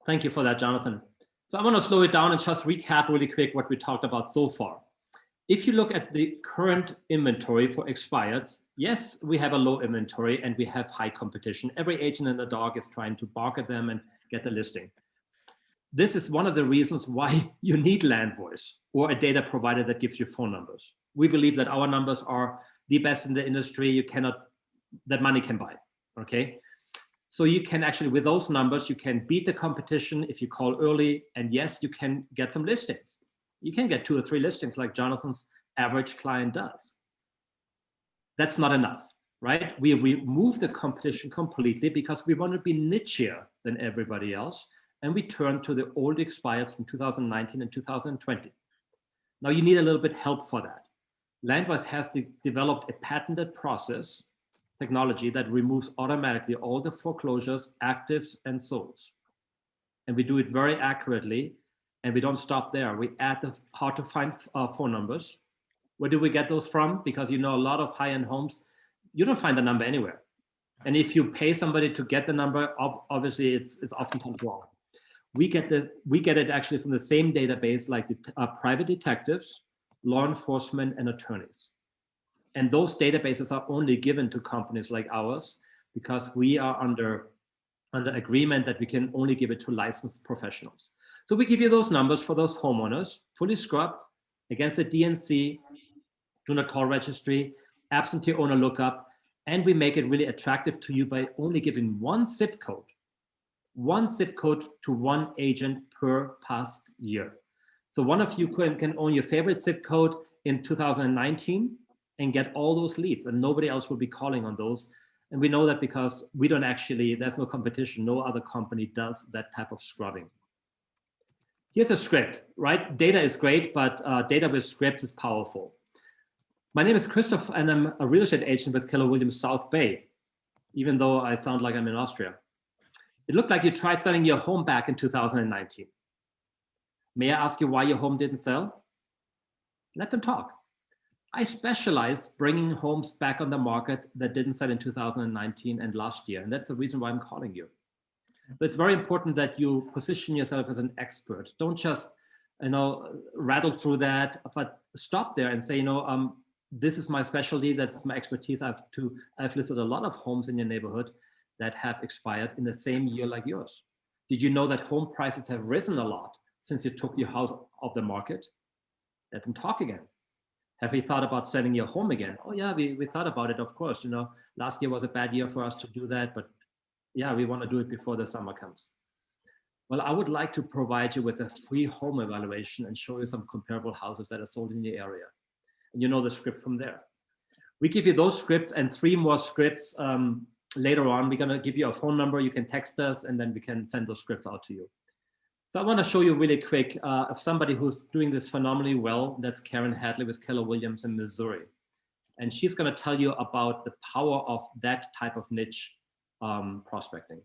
thank you for that, Jonathan. So I want to slow it down and just recap really quick what we talked about so far. If you look at the current inventory for expireds, yes, we have a low inventory and we have high competition. Every agent and the dog is trying to bark at them and get the listing. This is one of the reasons why you need LandVoice or a data provider that gives you phone numbers. We believe that our numbers are the best in the industry. You cannot, that money can buy, okay? So you can actually, with those numbers, you can beat the competition if you call early, and yes, you can get some listings. You can get 2 or 3 listings like Jonathan's average client does. That's not enough, right? We remove the competition completely because we want to be nichier than everybody else. And we turn to the old expires from 2019 and 2020. Now you need a little bit help for that. LandVoice has developed a patented process technology that removes automatically all the foreclosures, actives, and solds. And we do it very accurately. And we don't stop there. We add the hard to find phone numbers. Where do we get those from? Because you know, a lot of high-end homes, you don't find the number anywhere. And if you pay somebody to get the number, obviously it's oftentimes wrong. We get it actually from the same database like the private detectives, law enforcement, and attorneys. And those databases are only given to companies like ours because we are under agreement that we can only give it to licensed professionals. So we give you those numbers for those homeowners, fully scrubbed against the DNC, do not call registry, absentee owner lookup, and we make it really attractive to you by only giving one zip code to one agent per past year. So one of you can own your favorite zip code in 2019 and get all those leads, and nobody else will be calling on those. And we know that because we don't actually, there's no competition. No other company does that type of scrubbing. Here's a script, right? Data is great, but data with scripts is powerful. My name is Christoph, and I'm a real estate agent with Keller Williams South Bay, even though I sound like I'm in Austria. It looked like you tried selling your home back in 2019. May I ask you why your home didn't sell? Let them talk. I specialize bringing homes back on the market that didn't sell in 2019 and last year, and that's the reason why I'm calling you. But it's very important that you position yourself as an expert. Don't just, rattle through that, but stop there and say, this is my specialty, that's my expertise. I've listed a lot of homes in your neighborhood that have expired in the same year like yours. Did you know that home prices have risen a lot since you took your house off the market? Let them talk again. Have you thought about selling your home again? Oh yeah, we thought about it, of course. Last year was a bad year for us to do that, but yeah, we want to do it before the summer comes. Well, I would like to provide you with a free home evaluation and show you some comparable houses that are sold in your area. And you know the script from there. We give you those scripts and 3 more scripts later on, we're going to give you a phone number. You can text us, and then we can send those scripts out to you. So I want to show you really quick of somebody who's doing this phenomenally well. That's Karen Hadley with Keller Williams in Missouri. And she's going to tell you about the power of that type of niche prospecting.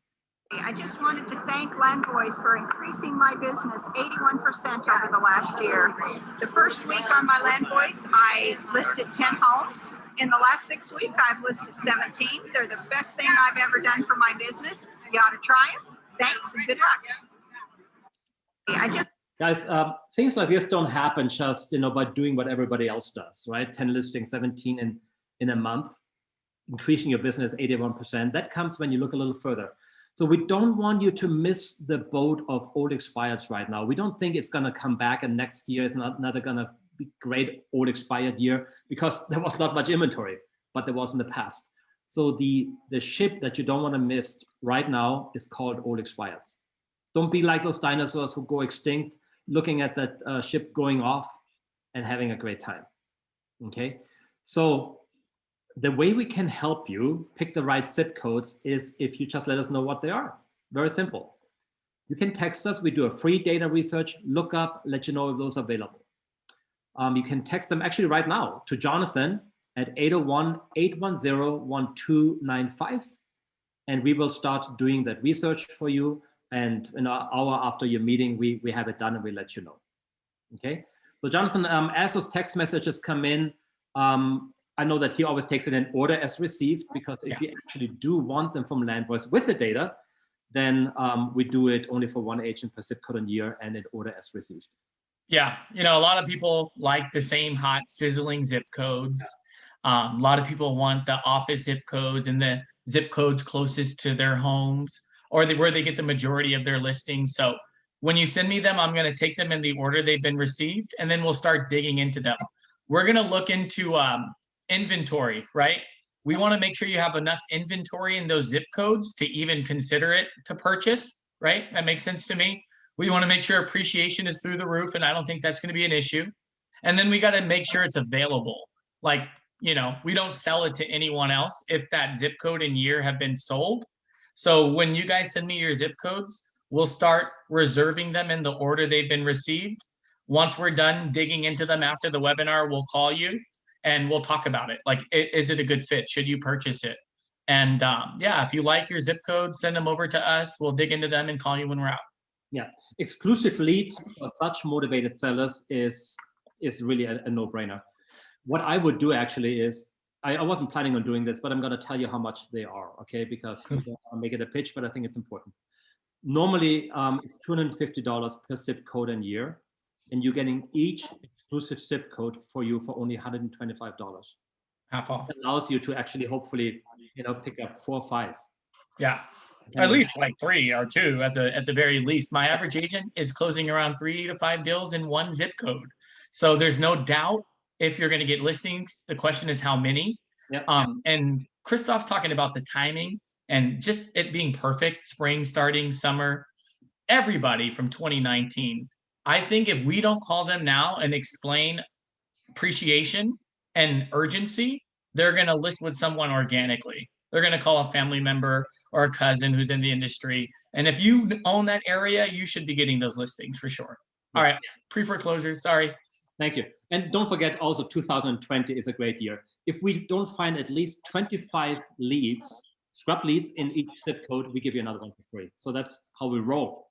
I just wanted to thank LandVoice for increasing my business 81% over the last year. The first week on my LandVoice, I listed 10 homes. In the last 6 weeks, I've listed 17. They're the best thing I've ever done for my business. You ought to try them. Thanks and good luck. Guys, things like this don't happen just by doing what everybody else does, right? 10 listings, 17 in a month, increasing your business 81%. That comes when you look a little further. So we don't want you to miss the boat of old expireds right now. We don't think it's going to come back and next year is not another going to be great old expired year, because there was not much inventory, but there was in the past. So the ship that you don't want to miss right now is called old expireds. Don't be like those dinosaurs who go extinct, looking at that ship going off and having a great time. Okay, so the way we can help you pick the right zip codes is if you just let us know what they are. Very simple. You can text us. We do a free data research, look up, let you know if those are available. You can text them actually right now to Jonathan at 801-810-1295. And we will start doing that research for you. And in an hour after your meeting, we have it done and we let you know. Okay. So Jonathan, as those text messages come in, I know that he always takes it in order as received, because if you actually do want them from LandVoice with the data, then we do it only for one agent per zip code and year and in order as received. Yeah, a lot of people like the same hot, sizzling zip codes. A lot of people want the office zip codes and the zip codes closest to their homes, or where they get the majority of their listings. So when you send me them, I'm going to take them in the order they've been received, and then we'll start digging into them. We're going to look into inventory, right? We want to make sure you have enough inventory in those zip codes to even consider it to purchase, right? That makes sense to me. We want to make sure appreciation is through the roof, and I don't think that's going to be an issue. And then we got to make sure it's available. Like, we don't sell it to anyone else if that zip code and year have been sold. So when you guys send me your zip codes, we'll start reserving them in the order they've been received. Once we're done digging into them after the webinar, we'll call you and we'll talk about it. Like, is it a good fit? Should you purchase it? And yeah, if you like your zip code, send them over to us. We'll dig into them and call you when we're out. Yeah, exclusive leads for such motivated sellers is really a no-brainer. What I would do actually is, I wasn't planning on doing this, but I'm going to tell you how much they are, okay? Because I don't want to make it a pitch, but I think it's important. Normally, it's $250 per zip code and year, and you're getting each exclusive zip code for you for only $125. Half off. It allows you to actually, hopefully, pick up 4 or 5. Yeah. At least like 3 or 2 at the very least. My average agent is closing around 3 to 5 deals in one zip code. So there's no doubt if you're going to get listings. The question is how many. Yep. And Christoph's talking about the timing and just it being perfect, spring starting, summer, everybody from 2019. I think if we don't call them now and explain appreciation and urgency, they're going to list with someone organically. They're going to call a family member or a cousin who's in the industry. And if you own that area, you should be getting those listings for sure. All right, pre-foreclosures, sorry. Thank you. And don't forget also 2020 is a great year. If we don't find at least 25 leads, scrub leads in each zip code, we give you another one for free. So that's how we roll.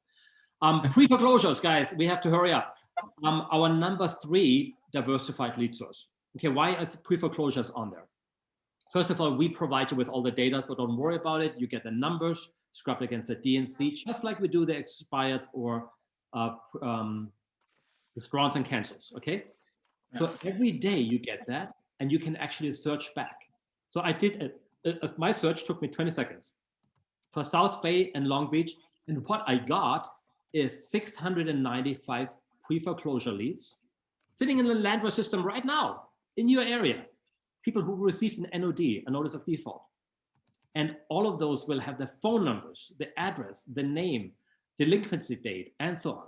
Pre-foreclosures, guys, we have to hurry up. Our number 3 diversified lead source. Okay, why is pre-foreclosures on there? First of all, we provide you with all the data, so don't worry about it. You get the numbers scrubbed against the DNC, just like we do the expires or the grants and cancels, okay? So every day you get that, and you can actually search back. So I did, my search took me 20 seconds for South Bay and Long Beach, and what I got is 695 pre-foreclosure leads sitting in the LandVoice system right now in your area. People who received an NOD, a notice of default. And all of those will have the phone numbers, the address, the name, delinquency date, and so on.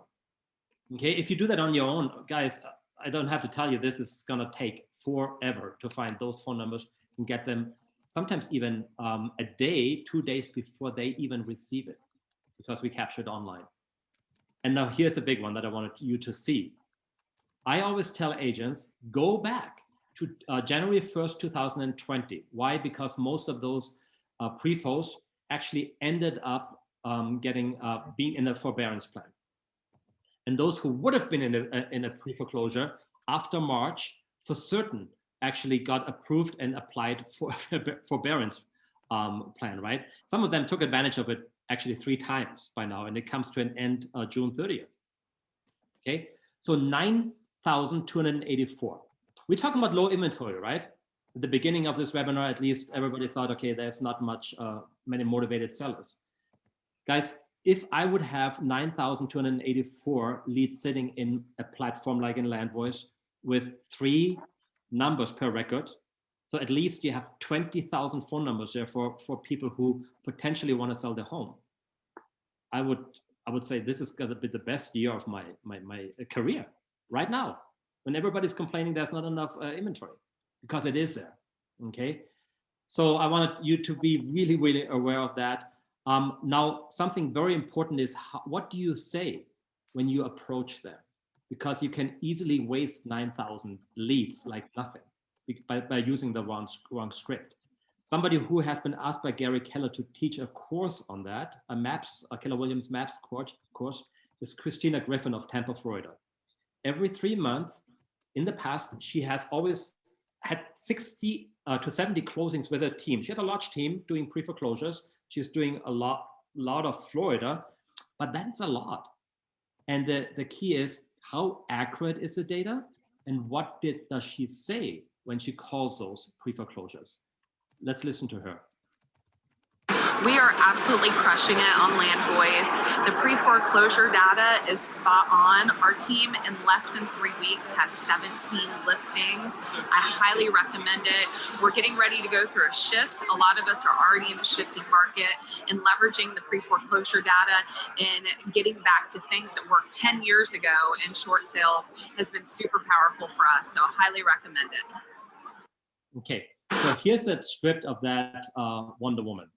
Okay, if you do that on your own, guys, I don't have to tell you, this is gonna take forever to find those phone numbers and get them sometimes even a day, 2 days before they even receive it, because we capture it online. And now here's a big one that I wanted you to see. I always tell agents, go back to January 1st, 2020. Why? Because most of those pre-fos actually ended up being in a forbearance plan. And those who would have been in a pre-foreclosure after March, for certain, actually got approved and applied for a forbearance plan, right? Some of them took advantage of it actually 3 times by now, and it comes to an end June 30th. Okay, so 9,284. We're talking about low inventory, right? At the beginning of this webinar, at least everybody thought, okay, there's not many motivated sellers. Guys, if I would have 9,284 leads sitting in a platform like in LandVoice with 3 numbers per record, so at least you have 20,000 phone numbers there for people who potentially want to sell their home. I would say this is going to be the best year of my career right now, when everybody's complaining there's not enough inventory, because it is there. Okay, so I wanted you to be really, really aware of that. Now, something very important is what do you say when you approach them? Because you can easily waste 9,000 leads like nothing by using the wrong script. Somebody who has been asked by Gary Keller to teach a course on that, a Keller Williams Maps course, is Christina Griffin of Tampa, Florida. Every 3 months in the past, she has always had 60 to 70 closings with her team. She had a large team doing pre-foreclosures. She's doing a lot of Florida, but that's a lot. And the key is, how accurate is the data, and what does she say when she calls those pre-foreclosures? Let's listen to her. We are absolutely crushing it on LandVoice. The pre-foreclosure data is spot on. Our team in less than 3 weeks has 17 listings. I highly recommend it. We're getting ready to go through a shift. A lot of us are already in a shifting market, and leveraging the pre-foreclosure data and getting back to things that worked 10 years ago in short sales has been super powerful for us. So I highly recommend it. Okay, so here's a script of that Wonder Woman.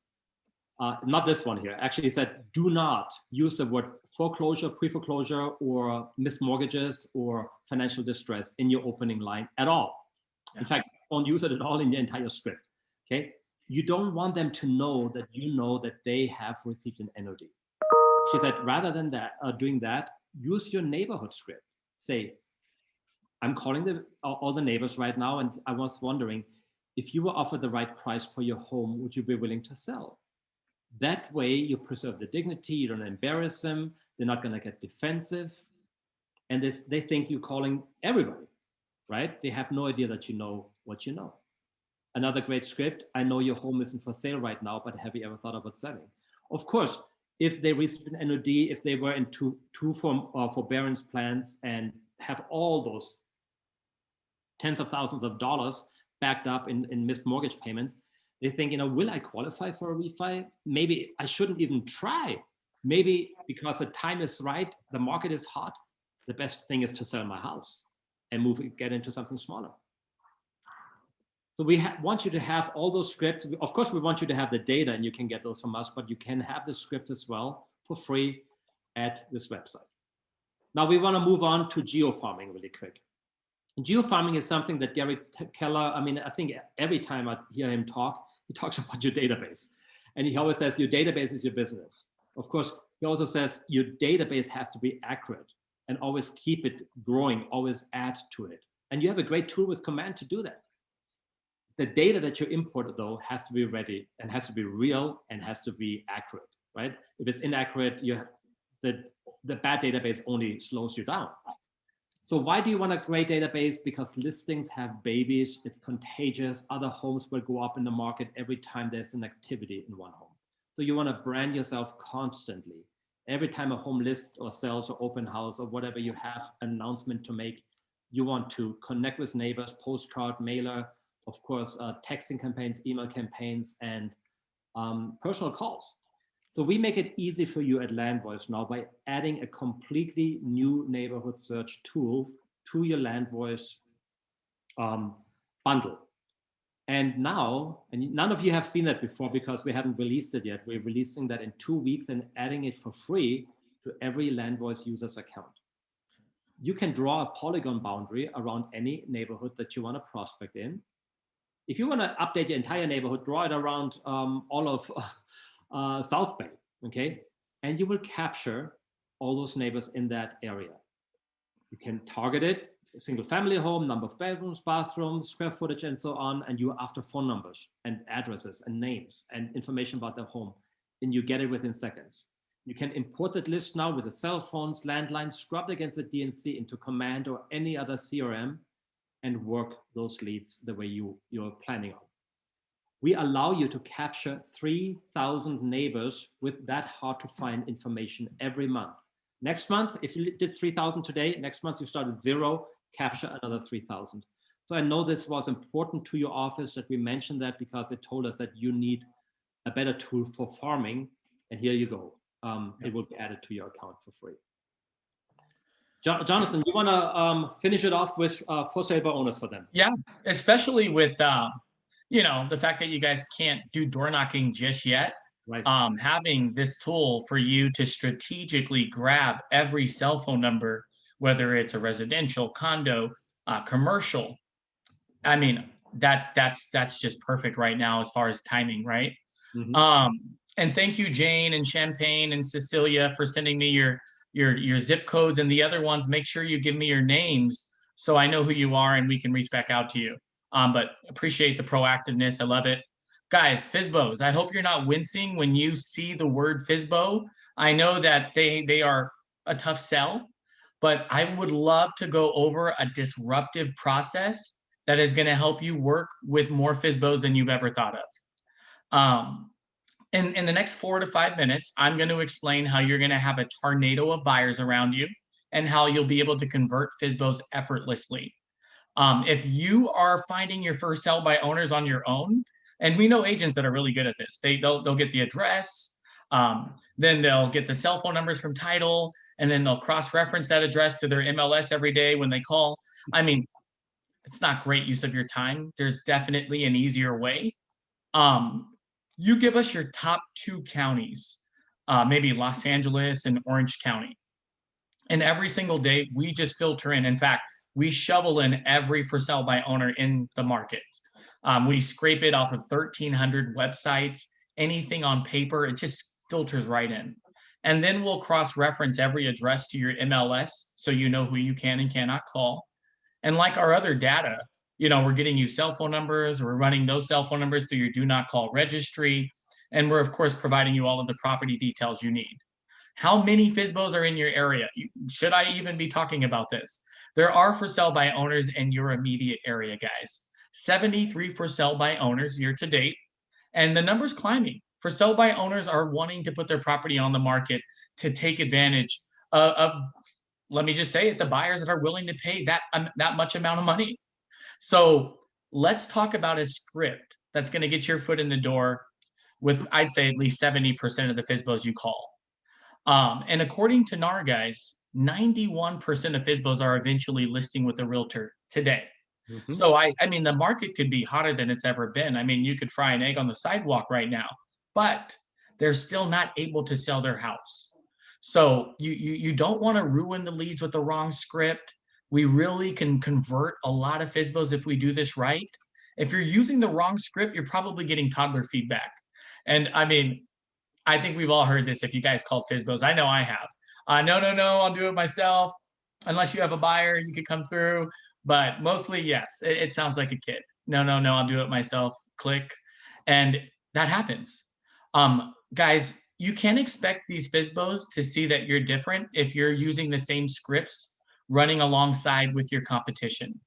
Not this one here. Actually, it said, do not use the word foreclosure, pre-foreclosure, or missed mortgages or financial distress in your opening line at all. In fact, don't use it at all in the entire script. Okay, you don't want them to know that you know that they have received an NOD. She said, rather than that, doing that, use your neighborhood script. Say, I'm calling all the neighbors right now, and I was wondering, if you were offered the right price for your home, would you be willing to sell? That way you preserve the dignity, you don't embarrass them, they're not gonna get defensive, and they think you're calling everybody, right? They have no idea that you know what you know. Another great script, I know your home isn't for sale right now, but have you ever thought about selling? Of course, if they received an NOD, if they were in two forbearance plans and have all those tens of thousands of dollars backed up in missed mortgage payments, they think, will I qualify for a refi? Maybe I shouldn't even try. Maybe because the time is right, the market is hot, the best thing is to sell my house and get into something smaller. So we want you to have all those scripts. Of course, we want you to have the data, and you can get those from us, but you can have the script as well for free at this website. Now we want to move on to geofarming really quick. Geofarming is something that Gary Keller, I think every time I hear him talk, he talks about your database. And he always says your database is your business. Of course, he also says your database has to be accurate and always keep it growing, always add to it. And you have a great tool with Command to do that. The data that you import, though, has to be ready and has to be real and has to be accurate, right? If it's inaccurate, the bad database only slows you down. So why do you want a great database? Because listings have babies, it's contagious, other homes will go up in the market every time there's an activity in one home. So you want to brand yourself constantly. Every time a home lists or sells or open house or whatever you have an announcement to make, you want to connect with neighbors, postcard, mailer, of course, texting campaigns, email campaigns, and personal calls. So we make it easy for you at LandVoice now by adding a completely new neighborhood search tool to your LandVoice bundle. And now, and none of you have seen that before because we haven't released it yet. We're releasing that in 2 weeks and adding it for free to every LandVoice user's account. You can draw a polygon boundary around any neighborhood that you want to prospect in. If you want to update your entire neighborhood, draw it around all of South Bay, okay? And you will capture all those neighbors in that area. You can target it, a single family home, number of bedrooms, bathrooms, square footage, and so on. And you are after phone numbers and addresses and names and information about their home. And you get it within seconds. You can import that list now with the cell phones, landlines, scrubbed against the DNC into Command or any other CRM and work those leads the way you're planning on. We allow you to capture 3,000 neighbors with that hard to find information every month. Next month, if you did 3,000 today, next month you start at 0, capture another 3,000. So I know this was important to your office that we mentioned that because it told us that you need a better tool for farming. And here you go. It will be added to your account for free. Jonathan, you want to finish it off with for sale by owners for them? Yeah, especially with you know, the fact that you guys can't do door knocking just yet. Right. Having this tool for you to strategically grab every cell phone number, whether it's a residential, condo, commercial. I mean, that's just perfect right now as far as timing, right? Mm-hmm. And thank you, Jane and Champagne and Cecilia, for sending me your zip codes, and the other ones. Make sure you give me your names so I know who you are and we can reach back out to you. But appreciate the proactiveness. I love it. Guys, FSBOs, I hope you're not wincing when you see the word FSBO. I know that they are a tough sell, but I would love to go over a disruptive process that is going to help you work with more FSBOs than you've ever thought of. In the next 4 to 5 minutes, I'm going to explain how you're going to have a tornado of buyers around you and how you'll be able to convert FSBOs effortlessly. If you are finding your first sell by owners on your own, and we know agents that are really good at this, they'll get the address, then they'll get the cell phone numbers from title, and then they'll cross-reference that address to their MLS every day when they call. I mean, it's not great use of your time. There's definitely an easier way. You give us your top 2 counties, maybe Los Angeles and Orange County. And every single day, we just filter in. In fact, we shovel in every for sale by owner in the market. We scrape it off of 1,300 websites, anything on paper, it just filters right in. And then we'll cross-reference every address to your MLS so you know who you can and cannot call. And like our other data, you know, we're getting you cell phone numbers, we're running those cell phone numbers through your do not call registry, and we're of course providing you all of the property details you need. How many FSBOs are in your area? Should I even be talking about this? There are for sale by owners in your immediate area, guys. 73 for sale by owners year to date, and the number's climbing. For sale by owners are wanting to put their property on the market to take advantage of let me just say it, the buyers that are willing to pay that much amount of money. So let's talk about a script that's going to get your foot in the door with, I'd say, at least 70% of the FSBOs you call. And according to NAR, guys, 91% of FSBOs are eventually listing with a realtor today. Mm-hmm. So I mean, the market could be hotter than it's ever been. I mean, you could fry an egg on the sidewalk right now, but they're still not able to sell their house. So you don't want to ruin the leads with the wrong script. We really can convert a lot of FSBOs if we do this right. If you're using the wrong script, you're probably getting toddler feedback. And I mean, I think we've all heard this if you guys called FSBOs. I know I have. No, I'll do it myself. Unless you have a buyer, you could come through. But mostly, yes, it sounds like a kid. No, I'll do it myself. Click. And that happens. Guys, you can't expect these FSBOs to see that you're different if you're using the same scripts running alongside with your competition.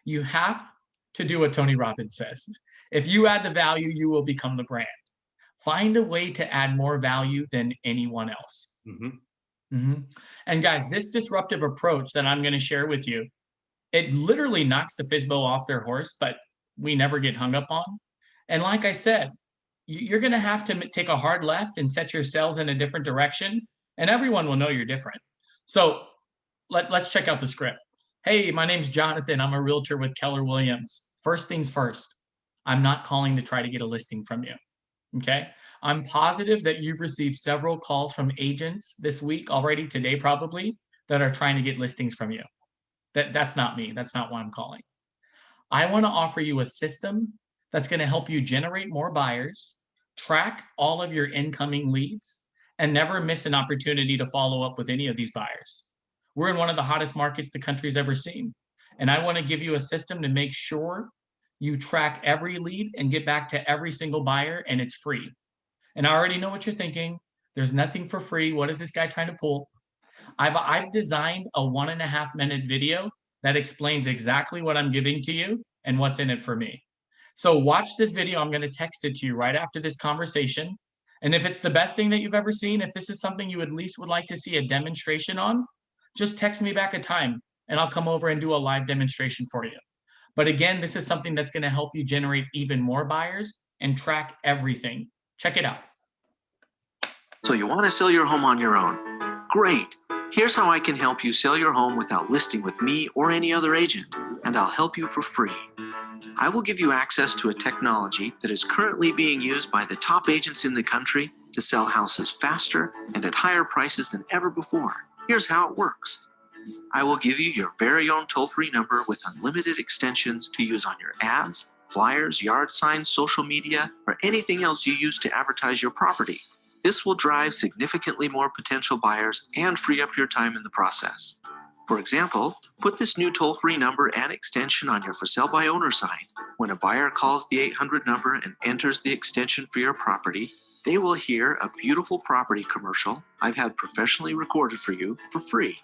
You have to do what Tony Robbins says. If you add the value, you will become the brand. Find a way to add more value than anyone else. Mm-hmm. Mm-hmm. And guys, this disruptive approach that I'm going to share with you, it literally knocks the FSBO off their horse, but we never get hung up on. And like I said, you're going to have to take a hard left and set your sales in a different direction, and everyone will know you're different. So let's check out the script. Hey, my name's Jonathan. I'm a realtor with Keller Williams. First things first, I'm not calling to try to get a listing from you. Okay. I'm positive that you've received several calls from agents this week already, today probably, that are trying to get listings from you. That's not me. That's not why I'm calling. I want to offer you a system that's going to help you generate more buyers, track all of your incoming leads, and never miss an opportunity to follow up with any of these buyers. We're in one of the hottest markets the country's ever seen. And I want to give you a system to make sure you track every lead and get back to every single buyer, and it's free. And I already know what you're thinking. There's nothing for free. What is this guy trying to pull? I've designed a 1.5-minute video that explains exactly what I'm giving to you and what's in it for me. So watch this video. I'm going to text it to you right after this conversation. And if it's the best thing that you've ever seen, if this is something you at least would like to see a demonstration on, just text me back a time and I'll come over and do a live demonstration for you. But again, this is something that's going to help you generate even more buyers and track everything. Check it out. So you want to sell your home on your own? Great. Here's how I can help you sell your home without listing with me or any other agent, and I'll help you for free. I will give you access to a technology that is currently being used by the top agents in the country to sell houses faster and at higher prices than ever before. Here's how it works. I will give you your very own toll-free number with unlimited extensions to use on your ads, flyers, yard signs, social media, or anything else you use to advertise your property. This will drive significantly more potential buyers and free up your time in the process. For example, put this new toll-free number and extension on your for sale by owner sign. When a buyer calls the 800 number and enters the extension for your property, they will hear a beautiful property commercial I've had professionally recorded for you for free.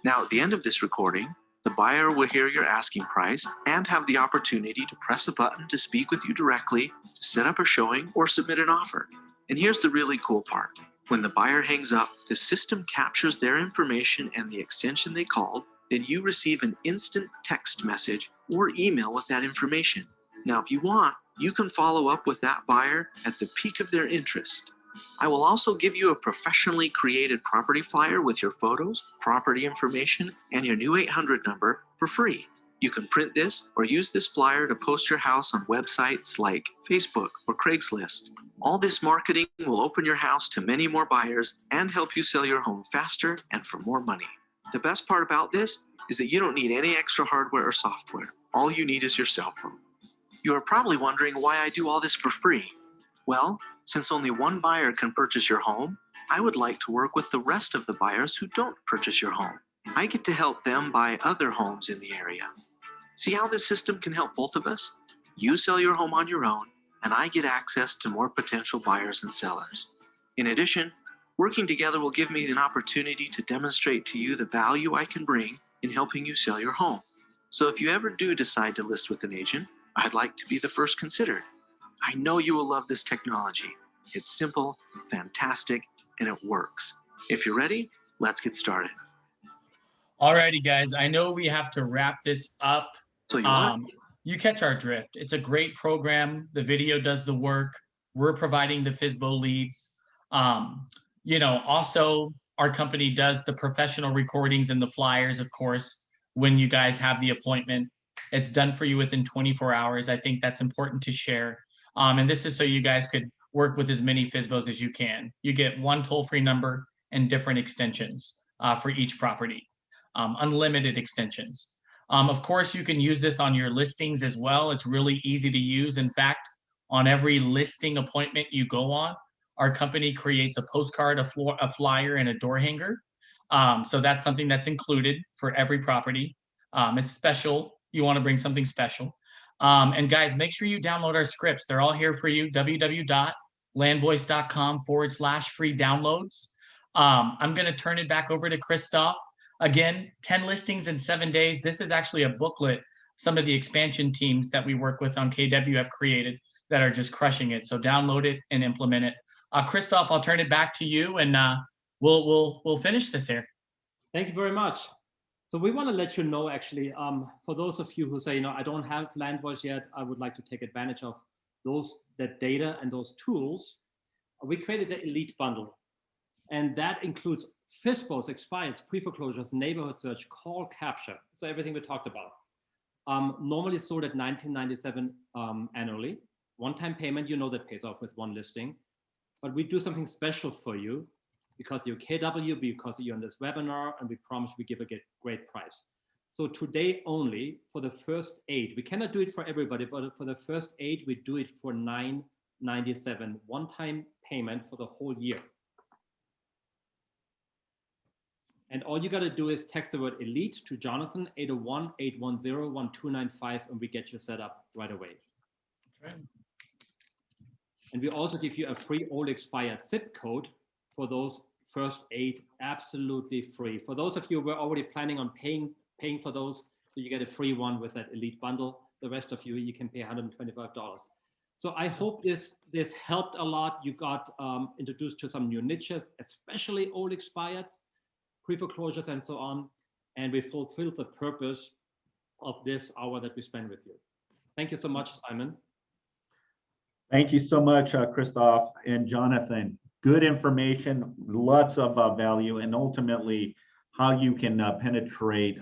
Now, at the end of this recording, the buyer will hear your asking price and have the opportunity to press a button to speak with you directly, to set up a showing, or submit an offer. And here's the really cool part. When the buyer hangs up, the system captures their information and the extension they called, then you receive an instant text message or email with that information. Now, if you want, you can follow up with that buyer at the peak of their interest. I will also give you a professionally created property flyer with your photos, property information, and your new 800 number for free. You can print this or use this flyer to post your house on websites like Facebook or Craigslist. All this marketing will open your house to many more buyers and help you sell your home faster and for more money. The best part about this is that you don't need any extra hardware or software. All you need is your cell phone. You are probably wondering why I do all this for free. Well, since only one buyer can purchase your home, I would like to work with the rest of the buyers who don't purchase your home. I get to help them buy other homes in the area. See how this system can help both of us? You sell your home on your own, and I get access to more potential buyers and sellers. In addition, working together will give me an opportunity to demonstrate to you the value I can bring in helping you sell your home. So if you ever do decide to list with an agent, I'd like to be the first considered. I know you will love this technology. It's simple, fantastic, and it works. If you're ready, let's get started. Alrighty, guys. I know we have to wrap this up. So You catch our drift. It's a great program. The video does the work. We're providing the FSBO leads. Also our company does the professional recordings and the flyers, of course, when you guys have the appointment. It's done for you within 24 hours. I think that's important to share. And this is so you guys could work with as many FSBOs as you can. You get one toll-free number and different extensions for each property, unlimited extensions. Of course, you can use this on your listings as well. It's really easy to use. In fact, on every listing appointment you go on, our company creates a postcard, a flyer, and a door hanger. So that's something that's included for every property. It's special. You want to bring something special. And guys, make sure you download our scripts. They're all here for you, www.landvoice.com/free downloads. I'm going to turn it back over to Christoph. Again, 10 listings in 7 days. This is actually a booklet some of the expansion teams that we work with on KW have created that are just crushing it. So download it and implement it. Christoph, I'll turn it back to you, and we'll finish this here. Thank you very much. So we want to let you know, actually, for those of you who say, I don't have LandVoice yet, I would like to take advantage of that data and those tools. We created the Elite Bundle, and that includes FSBOs, expires, pre-foreclosures, neighborhood search, call capture. So everything we talked about. Normally sold at $19.97 annually. One-time payment, you know, that pays off with one listing. But we do something special for you because you're KW, because you're on this webinar, and we promise we give a great price. So today only, for the first 8, we cannot do it for everybody, but for the first 8, we do it for $9.97, one-time payment for the whole year. And all you got to do is text the word ELITE to Jonathan, 801-810-1295, and we get you set up right away. Right. And we also give you a free all expired zip code for those first 8, absolutely free. For those of you who were already planning on paying for those, so you get a free one with that ELITE bundle. The rest of you can pay $125. So I hope this helped a lot. You got introduced to some new niches, especially old expireds, pre-foreclosures, and so on. And we fulfilled the purpose of this hour that we spent with you. Thank you so much, Simon. Thank you so much, Christoph and Jonathan. Good information, lots of value, and ultimately how you can penetrate